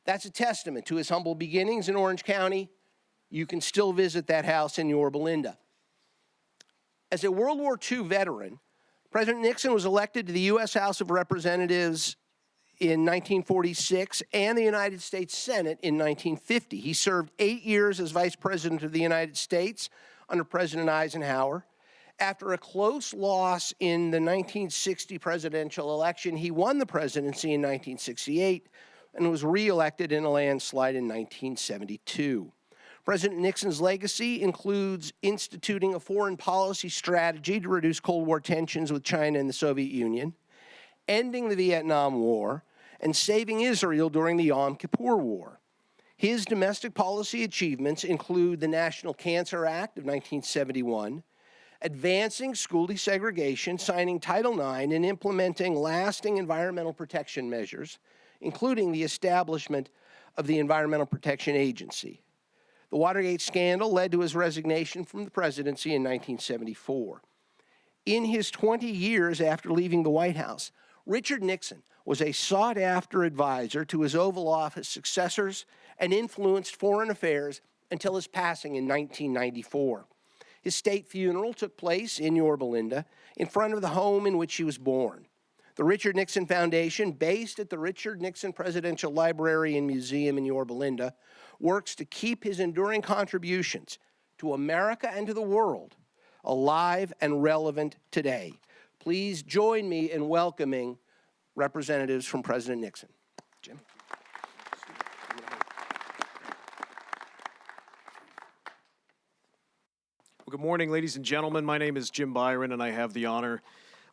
That's a testament to his humble beginnings in Orange County. You can still visit that house in Yorba Linda. As a World War II veteran, President Nixon was elected to the U.S. House of Representatives in 1946 and the United States Senate in 1950. He served 8 years as Vice President of the United States under President Eisenhower. After a close loss in the 1960 presidential election, he won the presidency in 1968 and was reelected in a landslide in 1972. President Nixon's legacy includes instituting a foreign policy strategy to reduce Cold War tensions with China and the Soviet Union, ending the Vietnam War, and saving Israel during the Yom Kippur War. His domestic policy achievements include the National Cancer Act of 1971, advancing school desegregation, signing Title IX, and implementing lasting environmental protection measures, including the establishment of the Environmental Protection Agency. The Watergate scandal led to his resignation from the presidency in 1974. In his 20 years after leaving the White House, Richard Nixon was a sought-after advisor to his Oval Office successors and influenced foreign affairs until his passing in 1994. His state funeral took place in Yorba Linda, in front of the home in which he was born. The Richard Nixon Foundation, based at the Richard Nixon Presidential Library and Museum in Yorba Linda, works to keep his enduring contributions to America and to the world alive and relevant today. Please join me in welcoming representatives from President Nixon. Jim. Good morning, ladies and gentlemen. My name is Jim Byron, and I have the honor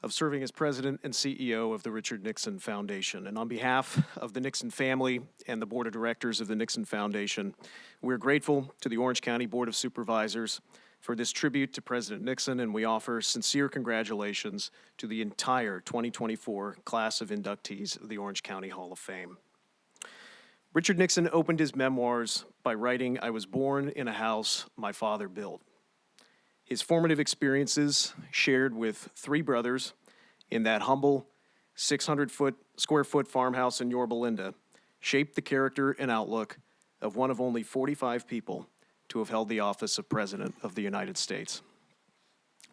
of serving as president and CEO of the Richard Nixon Foundation. And on behalf of the Nixon family and the board of directors of the Nixon Foundation, we're grateful to the Orange County Board of Supervisors for this tribute to President Nixon, and we offer sincere congratulations to the entire 2024 class of inductees of the Orange County Hall of Fame. Richard Nixon opened his memoirs by writing, "I was born in a house my father built." His formative experiences, shared with three brothers in that humble 600-square-foot farmhouse in Yorba Linda, shaped the character and outlook of one of only 45 people to have held the office of President of the United States.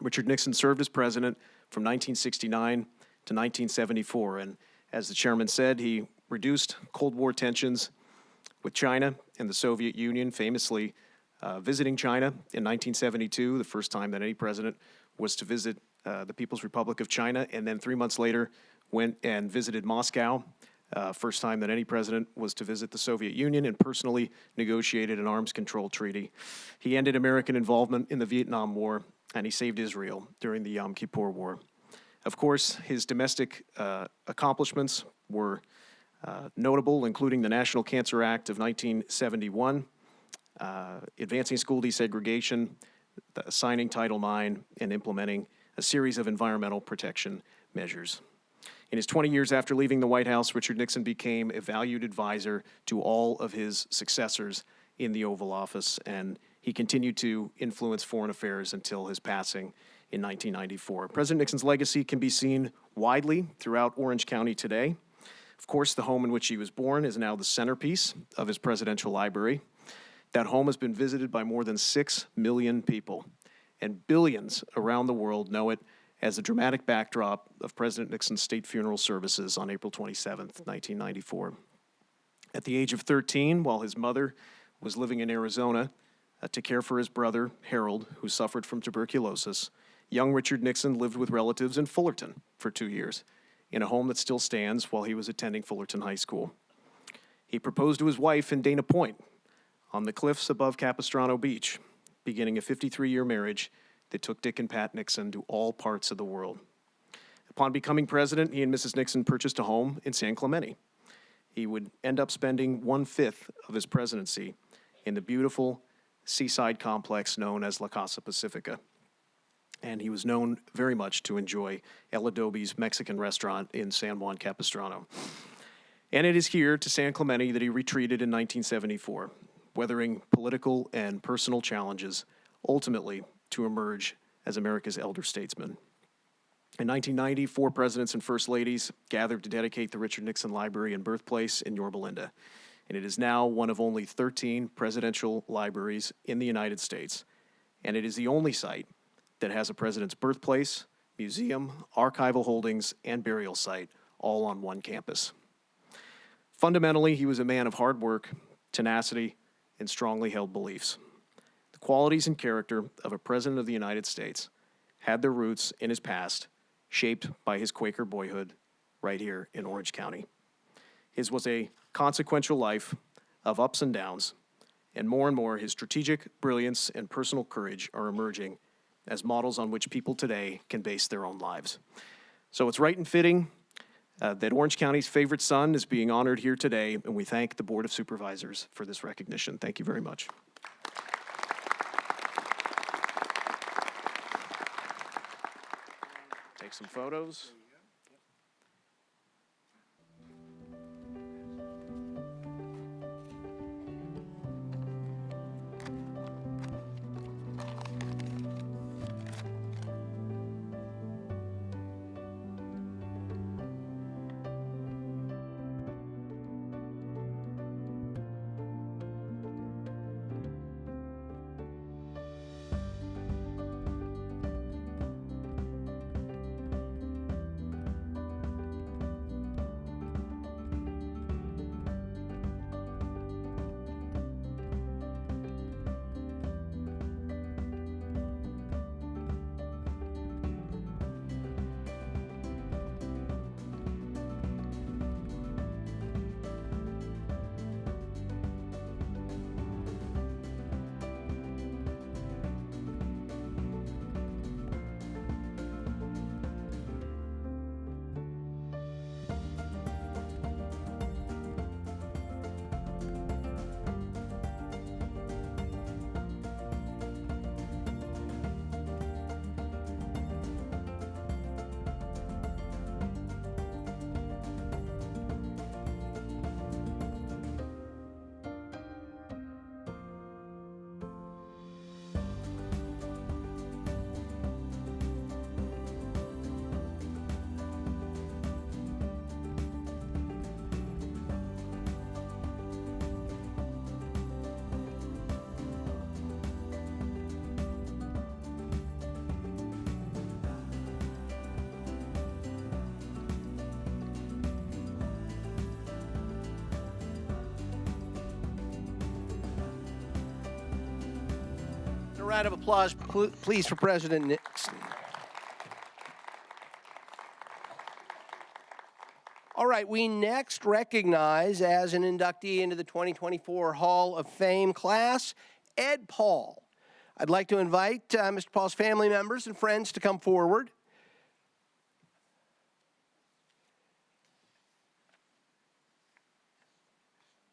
Richard Nixon served as president from 1969 to 1974, and as the chairman said, he reduced Cold War tensions with China and the Soviet Union, famously visiting China in 1972, the first time that any president was to visit the People's Republic of China, and then 3 months later went and visited Moscow, first time that any president was to visit the Soviet Union, and personally negotiated an arms control treaty. He ended American involvement in the Vietnam War, and he saved Israel during the Yom Kippur War. Of course, his domestic accomplishments were notable, including the National Cancer Act of 1971, advancing school desegregation, signing Title IX, and implementing a series of environmental protection measures. In his 20 years after leaving the White House, Richard Nixon became a valued advisor to all of his successors in the Oval Office, and he continued to influence foreign affairs until his passing in 1994. President Nixon's legacy can be seen widely throughout Orange County today. Of course, the home in which he was born is now the centerpiece of his presidential library. That home has been visited by more than 6 million people, and billions around the world know it as a dramatic backdrop of President Nixon's state funeral services on April 27th, 1994. At the age of 13, while his mother was living in Arizona, to care for his brother, Harold, who suffered from tuberculosis, young Richard Nixon lived with relatives in Fullerton for 2 years, in a home that still stands while he was attending Fullerton High School. He proposed to his wife in Dana Point, on the cliffs above Capistrano Beach, beginning a 53-year marriage that took Dick and Pat Nixon to all parts of the world. Upon becoming president, he and Mrs. Nixon purchased a home in San Clemente. He would end up spending 1/5 of his presidency in the beautiful seaside complex known as La Casa Pacifica. And he was known very much to enjoy El Adobe's Mexican restaurant in San Juan Capistrano. And it is here to San Clemente that he retreated in 1974, weathering political and personal challenges, ultimately to emerge as America's elder statesman. In 1990, 4 presidents and first ladies gathered to dedicate the Richard Nixon Library and birthplace in Yorba Linda. And it is now one of only 13 presidential libraries in the United States. And it is the only site that has a president's birthplace, museum, archival holdings, and burial site all on one campus. Fundamentally, he was a man of hard work, tenacity, and strongly held beliefs. The qualities and character of a president of the United States had their roots in his past, shaped by his Quaker boyhood right here in Orange County. His was a consequential life of ups and downs, and more his strategic brilliance and personal courage are emerging as models on which people today can base their own lives. So it's right and fitting that Orange County's favorite son is being honored here today, and we thank the Board of Supervisors for this recognition. Thank you very much. Take some photos. A round of applause, please, for President Nixon. All right, we next recognize as an inductee into the 2024 Hall of Fame class, Ed Paul. I'd like to invite Mr. Paul's family members and friends to come forward.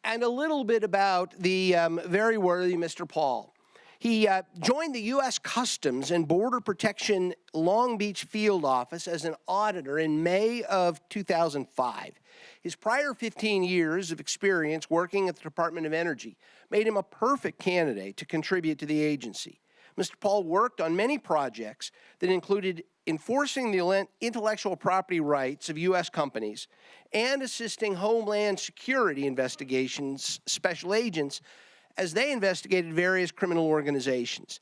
And a little bit about the very worthy Mr. Paul. He joined the U.S. Customs and Border Protection Long Beach Field Office as an auditor in May of 2005. His prior 15 years of experience working at the Department of Energy made him a perfect candidate to contribute to the agency. Mr. Paul worked on many projects that included enforcing the intellectual property rights of U.S. companies and assisting Homeland Security investigations special agents as they investigated various criminal organizations.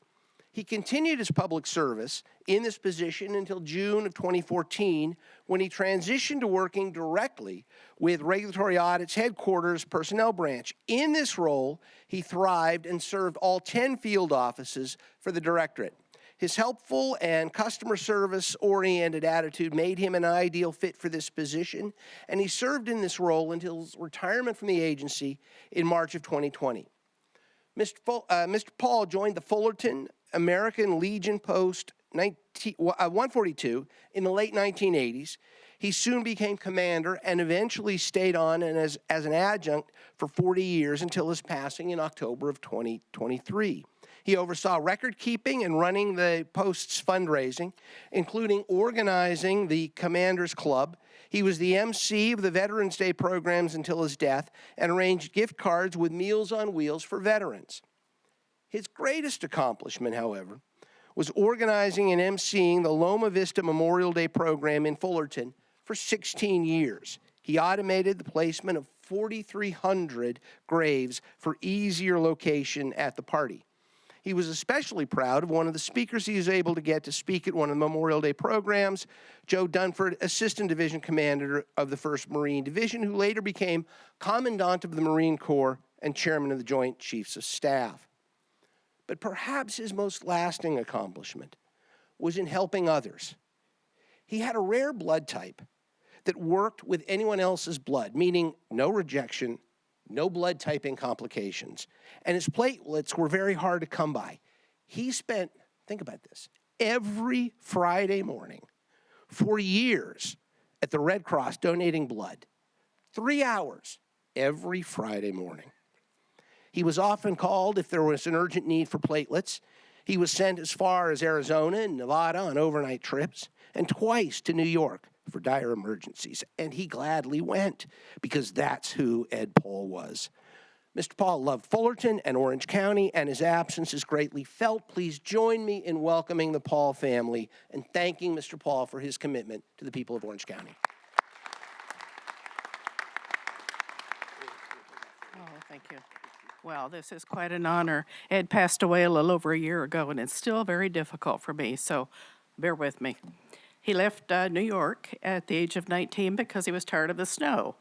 He continued his public service in this position until June of 2014, when he transitioned to working directly with Regulatory Audit's headquarters personnel branch. In this role, he thrived and served all 10 field offices for the directorate. His helpful and customer service-oriented attitude made him an ideal fit for this position, and he served in this role until his retirement from the agency in March of 2020. Mr. Paul joined the Fullerton American Legion Post 142 in the late 1980s. He soon became commander and eventually stayed on and as an adjunct for 40 years until his passing in October of 2023. He oversaw record keeping and running the post's fundraising, including organizing the Commanders Club. He was the MC of the Veterans Day programs until his death and arranged gift cards with Meals on Wheels for veterans. His greatest accomplishment, however, was organizing and emceeing the Loma Vista Memorial Day program in Fullerton for 16 years. He automated the placement of 4,300 graves for easier location at the party. He was especially proud of one of the speakers he was able to get to speak at one of the Memorial Day programs, Joe Dunford, Assistant Division Commander of the 1st Marine Division, who later became Commandant of the Marine Corps and Chairman of the Joint Chiefs of Staff. But perhaps his most lasting accomplishment was in helping others. He had a rare blood type that worked with anyone else's blood, meaning no rejection, no blood typing complications, and his platelets were very hard to come by. He spent, think about this, every Friday morning for years at the Red Cross donating blood. 3 hours every Friday morning. He was often called if there was an urgent need for platelets. He was sent as far as Arizona and Nevada on overnight trips, and twice to New York for dire emergencies, and he gladly went because that's who Ed Paul was. Mr. Paul loved Fullerton and Orange County, and his absence is greatly felt. Please join me in welcoming the Paul family and thanking Mr. Paul for his commitment to the people of Orange County. Oh, thank you. Well, this is quite an honor. Ed passed away a little over a year ago, and it's still very difficult for me, so bear with me. He left New York at the age of 19 because he was tired of the snow.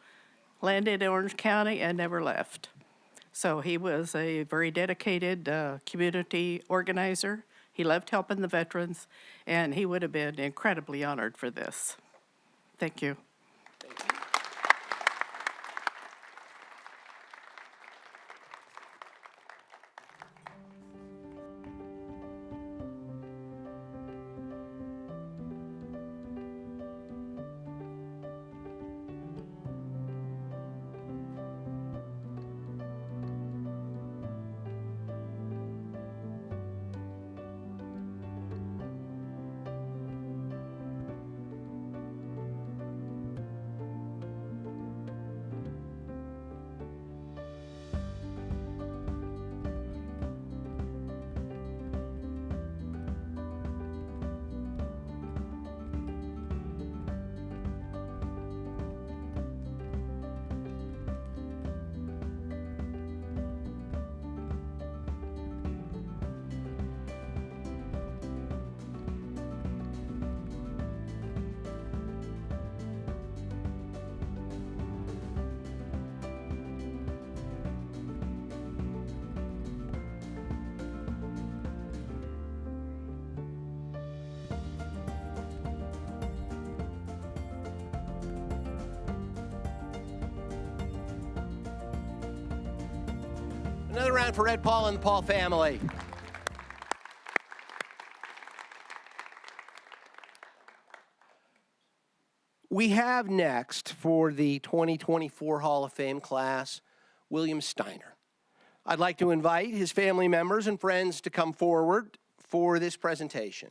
Landed in Orange County and never left. So he was a very dedicated community organizer. He loved helping the veterans, and he would have been incredibly honored for this. Thank you. Another round for Ed Paul and the Paul family. We have next for the 2024 Hall of Fame class, William Steiner. I'd like to invite his family members and friends to come forward for this presentation.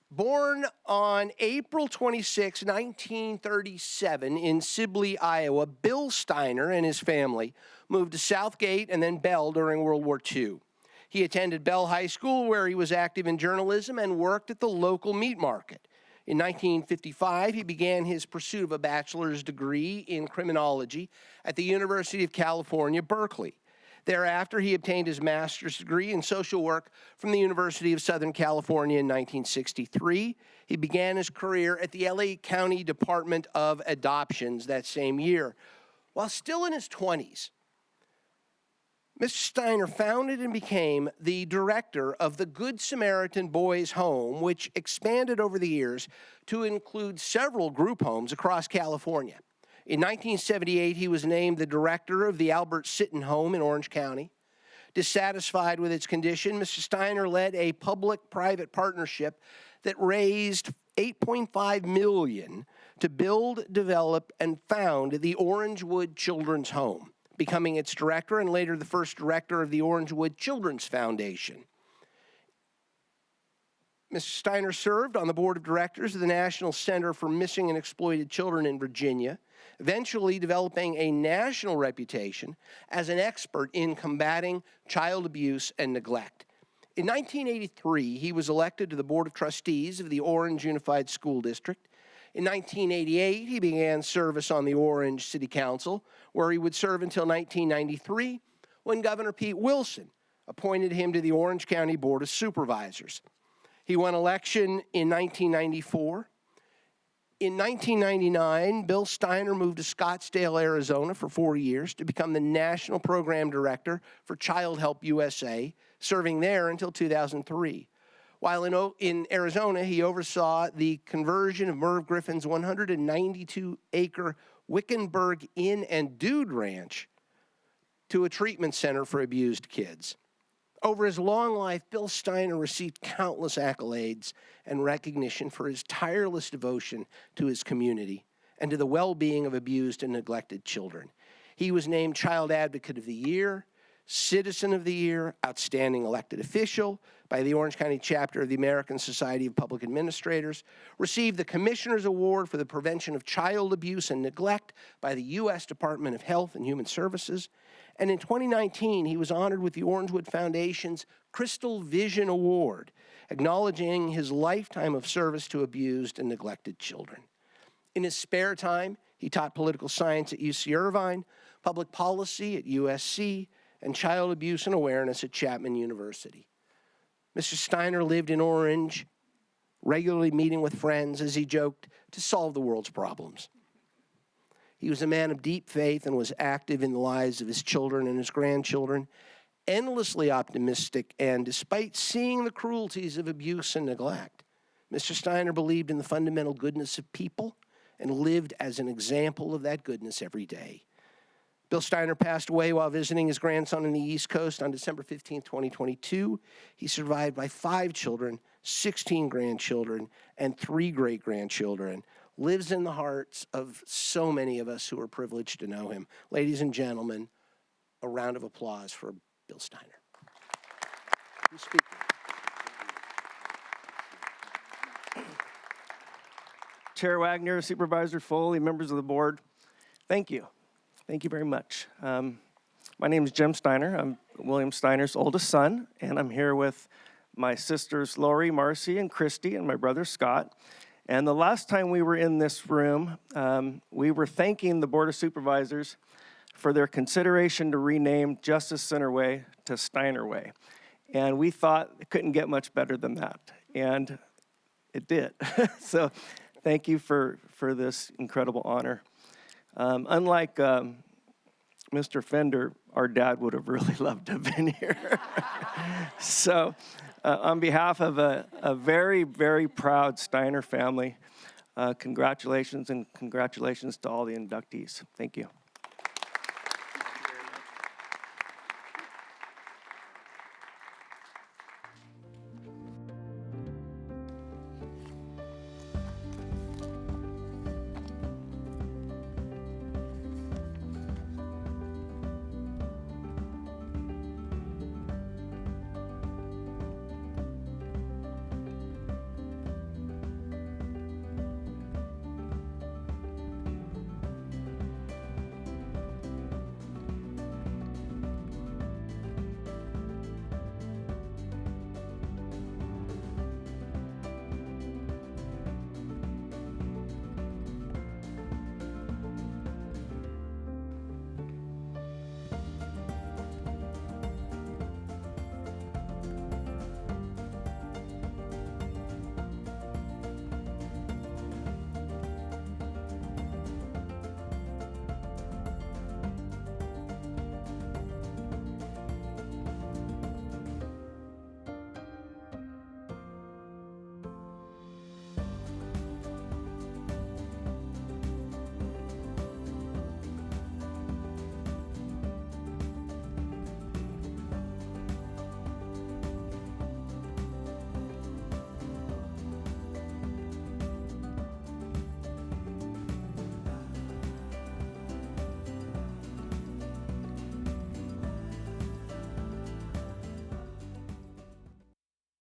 Born on April 26, 1937 in Sibley, Iowa, Bill Steiner and his family moved to Southgate and then Bell during World War II. He attended Bell High School, where he was active in journalism and worked at the local meat market. In 1955, he began his pursuit of a bachelor's degree in criminology at the University of California, Berkeley. Thereafter, he obtained his master's degree in social work from the University of Southern California in 1963. He began his career at the LA County Department of Adoptions that same year. While still in his 20s, Mr. Steiner founded and became the director of the Good Samaritan Boys Home, which expanded over the years to include several group homes across California. In 1978, he was named the director of the Albert Sitton Home in Orange County. Dissatisfied with its condition, Mr. Steiner led a public-private partnership that raised $8.5 million to build, develop, and found the Orangewood Children's Home, becoming its director and later the first director of the Orangewood Children's Foundation. Mr. Steiner served on the board of directors of the National Center for Missing and Exploited Children in Virginia, eventually developing a national reputation as an expert in combating child abuse and neglect. In 1983, he was elected to the Board of Trustees of the Orange Unified School District. In 1988, he began service on the Orange City Council, where he would serve until 1993, when Governor Pete Wilson appointed him to the Orange County Board of Supervisors. He won election in 1994. In 1999, Bill Steiner moved to Scottsdale, Arizona for 4 years to become the National Program Director for Child Help USA, serving there until 2003. While in Arizona, he oversaw the conversion of Merv Griffin's 192-acre Wickenburg Inn and Dude Ranch to a treatment center for abused kids. Over his long life, Bill Steiner received countless accolades and recognition for his tireless devotion to his community and to the well-being of abused and neglected children. He was named Child Advocate of the Year, Citizen of the Year, Outstanding Elected Official by the Orange County chapter of the American Society of Public Administrators, received the Commissioner's Award for the Prevention of Child Abuse and Neglect by the U.S. Department of Health and Human Services, and in 2019, he was honored with the Orangewood Foundation's Crystal Vision Award, acknowledging his lifetime of service to abused and neglected children. In his spare time, he taught political science at UC Irvine, public policy at USC, and child abuse and awareness at Chapman University. Mr. Steiner lived in Orange, regularly meeting with friends, as he joked, to solve the world's problems. He was a man of deep faith and was active in the lives of his children and his grandchildren, endlessly optimistic, and despite seeing the cruelties of abuse and neglect, Mr. Steiner believed in the fundamental goodness of people and lived as an example of that goodness every day. Bill Steiner passed away while visiting his grandson on the East Coast on December 15, 2022. He's survived by 5 children, 16 grandchildren, and 3 great-grandchildren. Lives in the hearts of so many of us who are privileged to know him. Ladies and gentlemen, a round of applause for Bill Steiner. Who's speaking? Chair Wagner, Supervisor Foley, members of the board, thank you. Thank you very much. My name is Jim Steiner. I'm William Steiner's oldest son, and I'm here with my sisters Lori, Marcy, and Christy, and my brother Scott. And the last time we were in this room, we were thanking the Board of Supervisors for their consideration to rename Justice Center Way to Steiner Way. And we thought it couldn't get much better than that. And it did. So thank you for this incredible honor. Unlike Mr. Fender, our dad would have really loved to have been here. So on behalf of a very, very proud Steiner family, congratulations and congratulations to all the inductees. Thank you.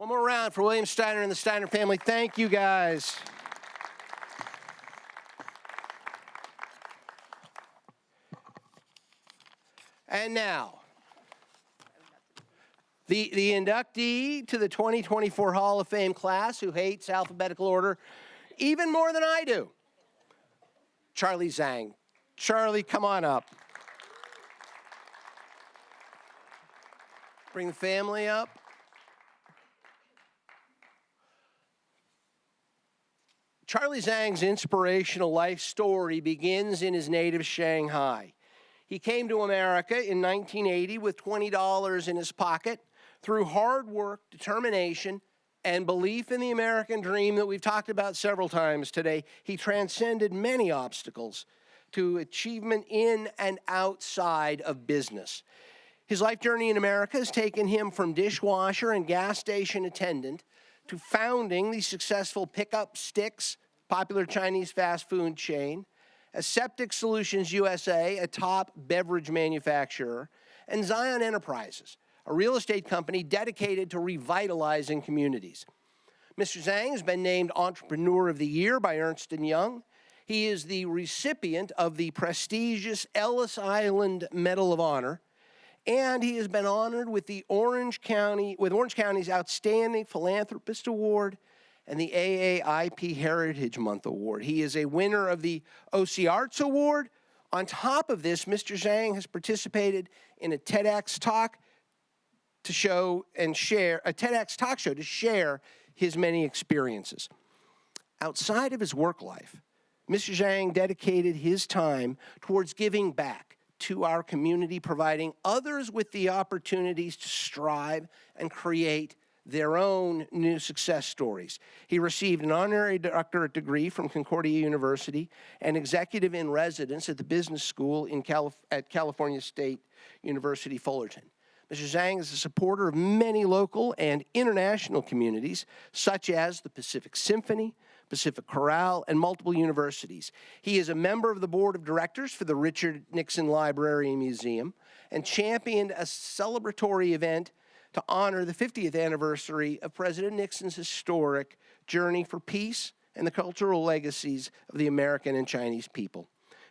One more round for William Steiner and the Steiner family. Thank you, guys. And now, the inductee to the 2024 Hall of Fame class who hates alphabetical order even more than I do, Charlie Zhang. Charlie, come on up. Bring the family up. Charlie Zhang's inspirational life story begins in his native Shanghai. He came to America in 1980 with $20 in his pocket. Through hard work, determination, and belief in the American dream that we've talked about several times today, he transcended many obstacles to achievement in and outside of business. His life journey in America has taken him from dishwasher and gas station attendant to founding the successful Pickup Sticks, popular Chinese fast food chain, Aseptic Solutions USA, a top beverage manufacturer, and Zion Enterprises, a real estate company dedicated to revitalizing communities. Mr. Zhang has been named Entrepreneur of the Year by Ernst & Young. He is the recipient of the prestigious Ellis Island Medal of Honor, and he has been honored with the Orange County's Outstanding Philanthropist Award and the AAIP Heritage Month Award. He is a winner of the OC Arts Award. On top of this, Mr. Zhang has participated in a TEDx talk to show and share, a TEDx talk show to share his many experiences. Outside of his work life, Mr. Zhang dedicated his time towards giving back to our community, providing others with the opportunities to strive and create their own new success stories. He received an honorary doctorate degree from Concordia University and executive in residence at the business school at California State University, Fullerton. Mr. Zhang is a supporter of many local and international communities, such as the Pacific Symphony, Pacific Chorale, and multiple universities. He is a member of the board of directors for the Richard Nixon Library and Museum and championed a celebratory event to honor the 50th anniversary of President Nixon's historic journey for peace and the cultural legacies of the American and Chinese people.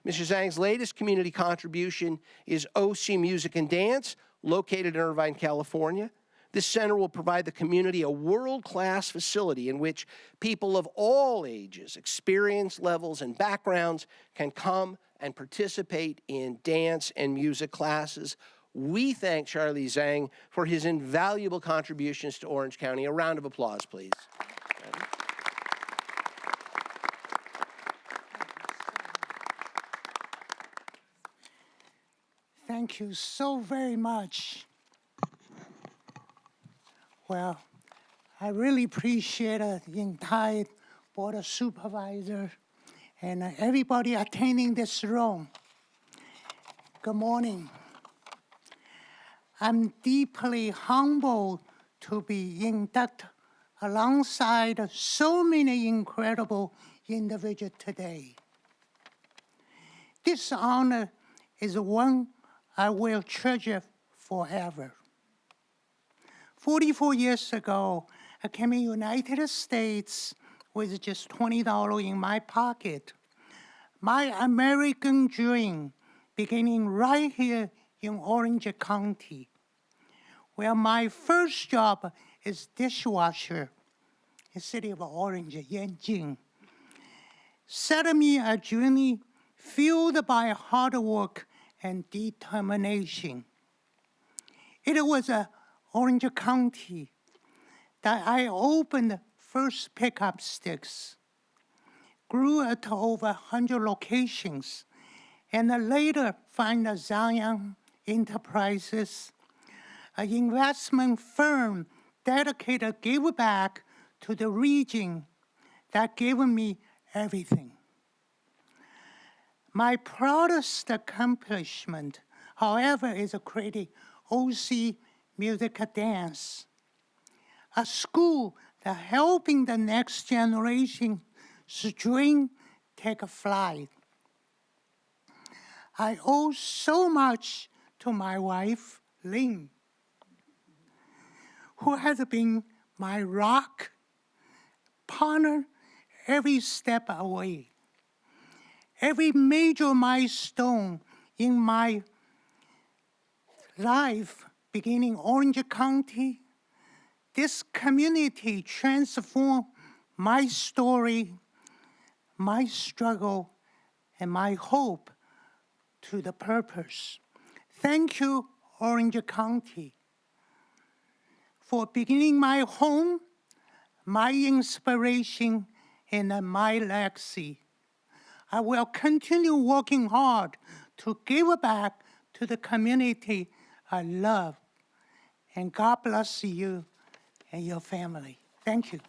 Mr. Zhang's latest community contribution is OC Music and Dance, located in Irvine, California. This center will provide the community a world-class facility in which people of all ages, experience levels, and backgrounds can come and participate in dance and music classes. We thank Charlie Zhang for his invaluable contributions to Orange County. A round of applause, please. Thank you so very much. Well, I really appreciate the entire Board of Supervisors and everybody attending this room. Good morning. I'm deeply humbled to be inducted alongside so many incredible individuals today. This honor is one I will treasure forever. 44 years ago, I came to the United States with just $20 in my pocket. My American dream beginning right here in Orange County, where my first job is dishwasher in the city of Orange, Yanjing. Set me a journey fueled by hard work and determination. It was Orange County that I opened the first Pickup Sticks, grew to over 100 locations, and later found Zion Enterprises, an investment firm dedicated to give back to the region that gave me everything. My proudest accomplishment, however, is creating OC Music Dance, a school that helping the next generation dream take flight. I owe so much to my wife, Lynn, who has been my rock, partner every step away. Every major milestone in my life, beginning Orange County, this community transformed my story, my struggle, and my hope to the purpose. Thank you, Orange County, for beginning my home, my inspiration, and my legacy. I will continue working hard to give back to the community I love. And God bless you and your family. Thank you.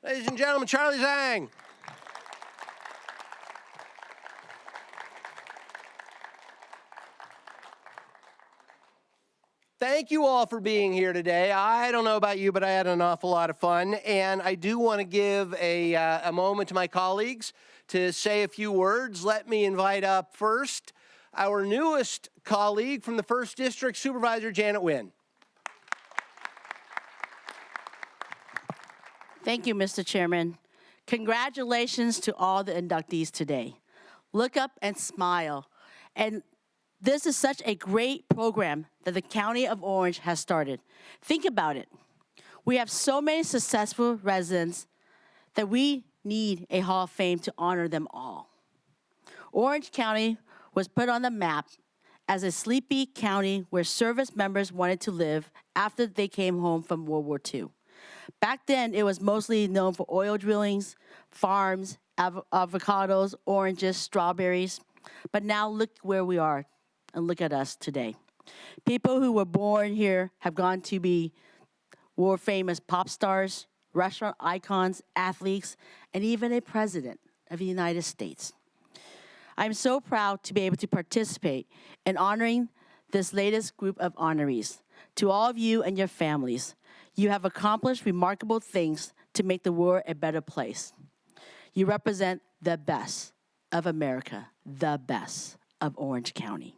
Ladies and gentlemen, Charlie Zhang. Thank you all for being here today. I don't know about you, but I had an awful lot of fun. And I do want to give a moment to my colleagues to say a few words. Let me invite up first our newest colleague from the 1st District, Supervisor Janet Nguyen. Thank you, Mr. Chairman. Congratulations to all the inductees today. Look up and smile. And this is such a great program that the County of Orange has started. Think about it. We have so many successful residents that we need a Hall of Fame to honor them all. Orange County was put on the map as a sleepy county where service members wanted to live after they came home from World War II. Back then, it was mostly known for oil drillings, farms, avocados, oranges, strawberries. But now look where we are, and look at us today. People who were born here have gone to be world-famous pop stars, restaurant icons, athletes, and even a president of the United States. I'm so proud to be able to participate in honoring this latest group of honorees. To all of you and your families, you have accomplished remarkable things to make the world a better place. You represent the best of America, the best of Orange County.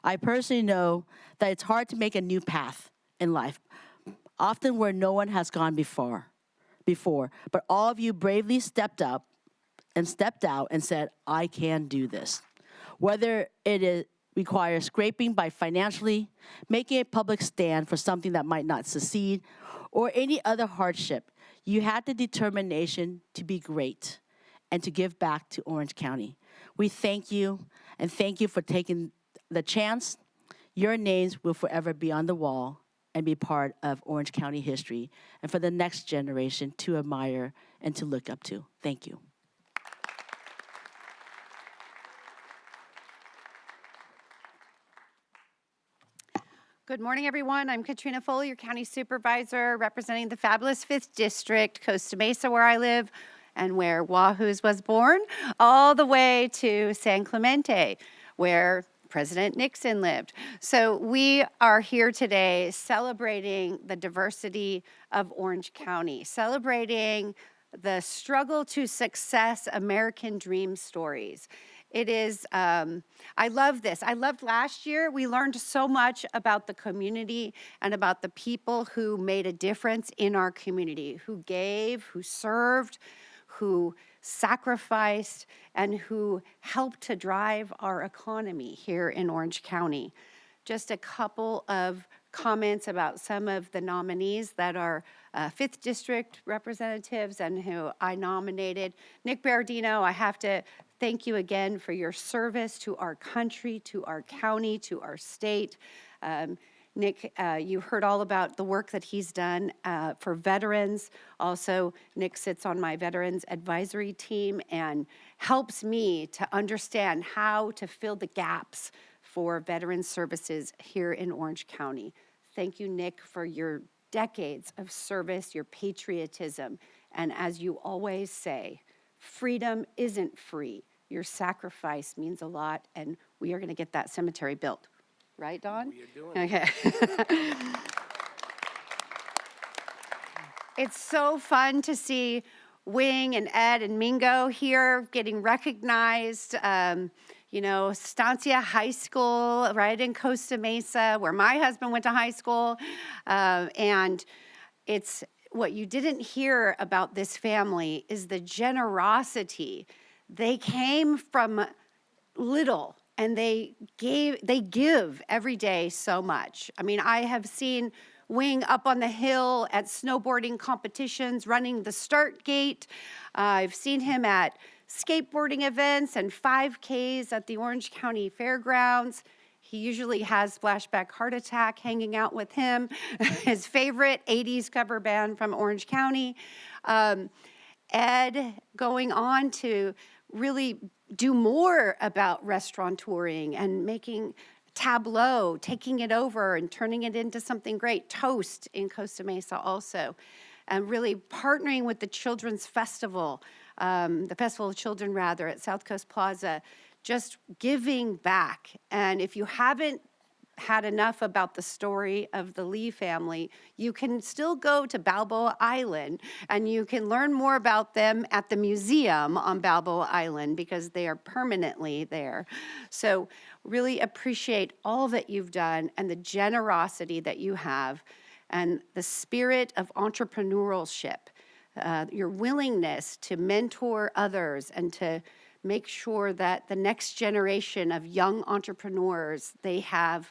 I personally know that it's hard to make a new path in life, often where no one has gone before. But all of you bravely stepped up and stepped out and said, I can do this. Whether it requires scraping by financially, making a public stand for something that might not succeed, or any other hardship, you had the determination to be great and to give back to Orange County. We thank you, and thank you for taking the chance. Your names will forever be on the wall and be part of Orange County history, and for the next generation to admire and to look up to. Thank you. Good morning, everyone. I'm Katrina Foley, your county supervisor, representing the fabulous 5th District, Costa Mesa, where I live, and where Wahoo's was born, all the way to San Clemente, where President Nixon lived. So we are here today celebrating the diversity of Orange County, celebrating the struggle to success American dream stories. It is, I love this. I loved last year. We learned so much about the community and about the people who made a difference in our community, who gave, who served, who sacrificed, and who helped to drive our economy here in Orange County. Just a couple of comments about some of the nominees that are 5th District representatives and who I nominated. Nick Berardino, I have to thank you again for your service to our country, to our county, to our state. Nick, you heard all about the work that he's done for veterans. Also, Nick sits on my Veterans Advisory Team and helps me to understand how to fill the gaps for veteran services here in Orange County. Thank you, Nick, for your decades of service, your patriotism, and as you always say, freedom isn't free. Your sacrifice means a lot, and we are going to get that cemetery built. Right, Don? Okay. It's so fun to see Wing and Ed and Mingo here getting recognized. You know, Estancia High School, right in Costa Mesa, where my husband went to high school. And it's what you didn't hear about this family is the generosity. They came from little, and they give every day so much. I mean, I have seen Wing up on the hill at snowboarding competitions, running the start gate. I've seen him at skateboarding events and 5Ks at the Orange County Fairgrounds. He usually has Flashback Heart Attack hanging out with him, his favorite 80s cover band from Orange County. Ed going on to really do more about restaurateuring and making Tableau, taking it over and turning it into something great. Toast in Costa Mesa also. And really partnering with the Children's Festival, the Festival of Children rather, at South Coast Plaza, just giving back. And if you haven't had enough about the story of the Lee family, you can still go to Balboa Island and you can learn more about them at the museum on Balboa Island because they are permanently there. So really appreciate all that you've done and the generosity that you have and the spirit of entrepreneurship, your willingness to mentor others and to make sure that the next generation of young entrepreneurs, they have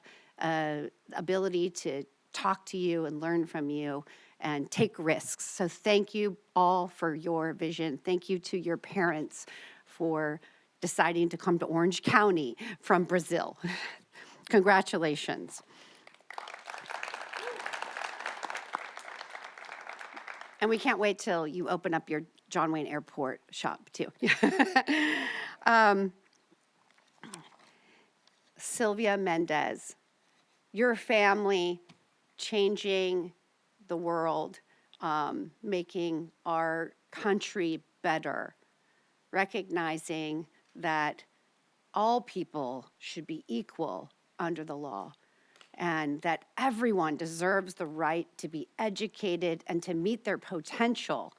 ability to talk to you and learn from you and take risks. So thank you all for your vision. Thank you to your parents for deciding to come to Orange County from Brazil. Congratulations. And we can't wait till you open up your John Wayne Airport shop too. Sylvia Mendez, your family changing the world, making our country better, recognizing that all people should be equal under the law, and that everyone deserves the right to be educated and to meet their potential.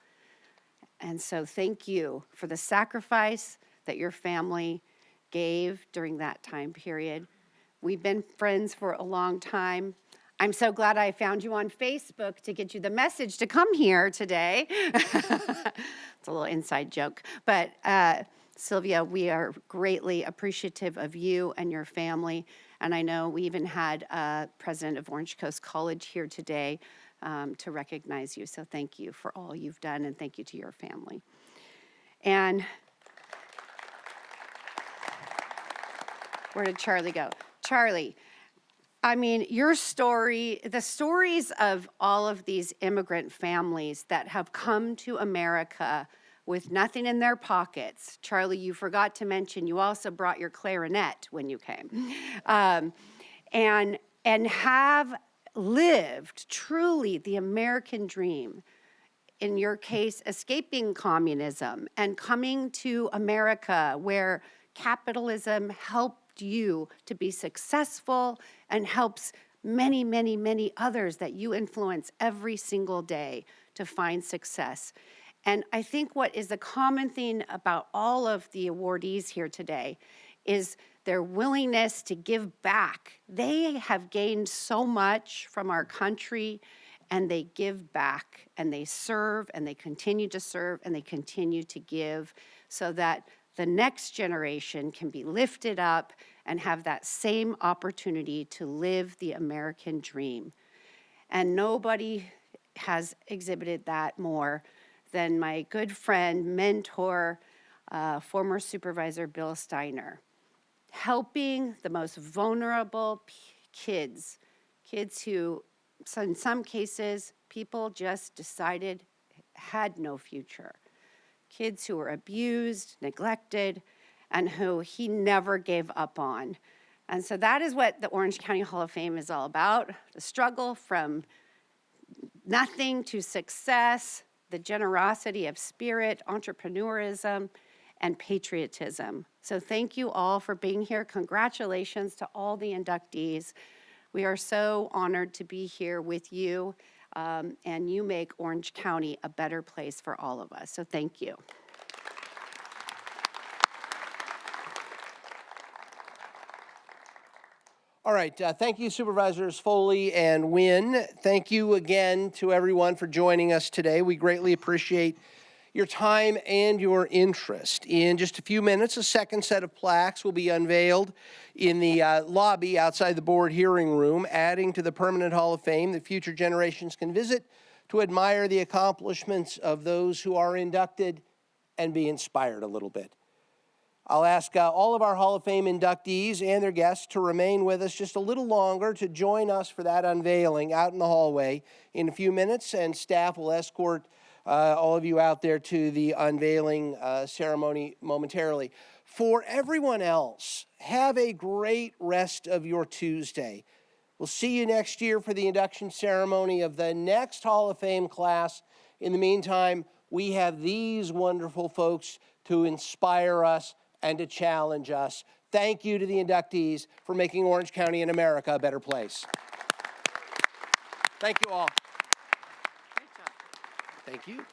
And so thank you for the sacrifice that your family gave during that time period. We've been friends for a long time. I'm so glad I found you on Facebook to get you the message to come here today. It's a little inside joke. But Sylvia, we are greatly appreciative of you and your family. And I know we even had President of Orange Coast College here today to recognize you. So thank you for all you've done, and thank you to your family. And Where did Charlie go? Charlie, I mean, your story, the stories of all of these immigrant families that have come to America with nothing in their pockets. Charlie, you forgot to mention you also brought your clarinet when you came. And have lived truly the American dream. In your case, escaping communism and coming to America where capitalism helped you to be successful and helps many, many, many others that you influence every single day to find success. And I think what is the common thing about all of the awardees here today is their willingness to give back. They have gained so much from our country, and they give back, and they serve, and they continue to serve, and they continue to give so that the next generation can be lifted up and have that same opportunity to live the American dream. And nobody has exhibited that more than my good friend, mentor, former supervisor Bill Steiner, helping the most vulnerable kids who, in some cases, people just decided had no future. Kids who were abused, neglected, and who he never gave up on. And so that is what the Orange County Hall of Fame is all about, the struggle from nothing to success, the generosity of spirit, entrepreneurism, and patriotism. So thank you all for being here. Congratulations to all the inductees. We are so honored to be here with you, and you make Orange County a better place for all of us. So thank you. All right, thank you, Supervisors Foley and Wynn. Thank you again to everyone for joining us today. We greatly appreciate your time and your interest. In just a few minutes, a second set of plaques will be unveiled in the lobby outside the board hearing room, adding to the permanent Hall of Fame that future generations can visit to admire the accomplishments of those who are inducted and be inspired a little bit. I'll ask all of our Hall of Fame inductees and their guests to remain with us just a little longer to join us for that unveiling out in the hallway in a few minutes, and staff will escort all of you out there to the unveiling ceremony momentarily. For everyone else, have a great rest of your Tuesday. We'll see you next year for the induction ceremony of the next Hall of Fame class. In the meantime, we have these wonderful folks to inspire us and to challenge us. Thank you to the inductees for making Orange County and America a better place. Thank you all. Thank you.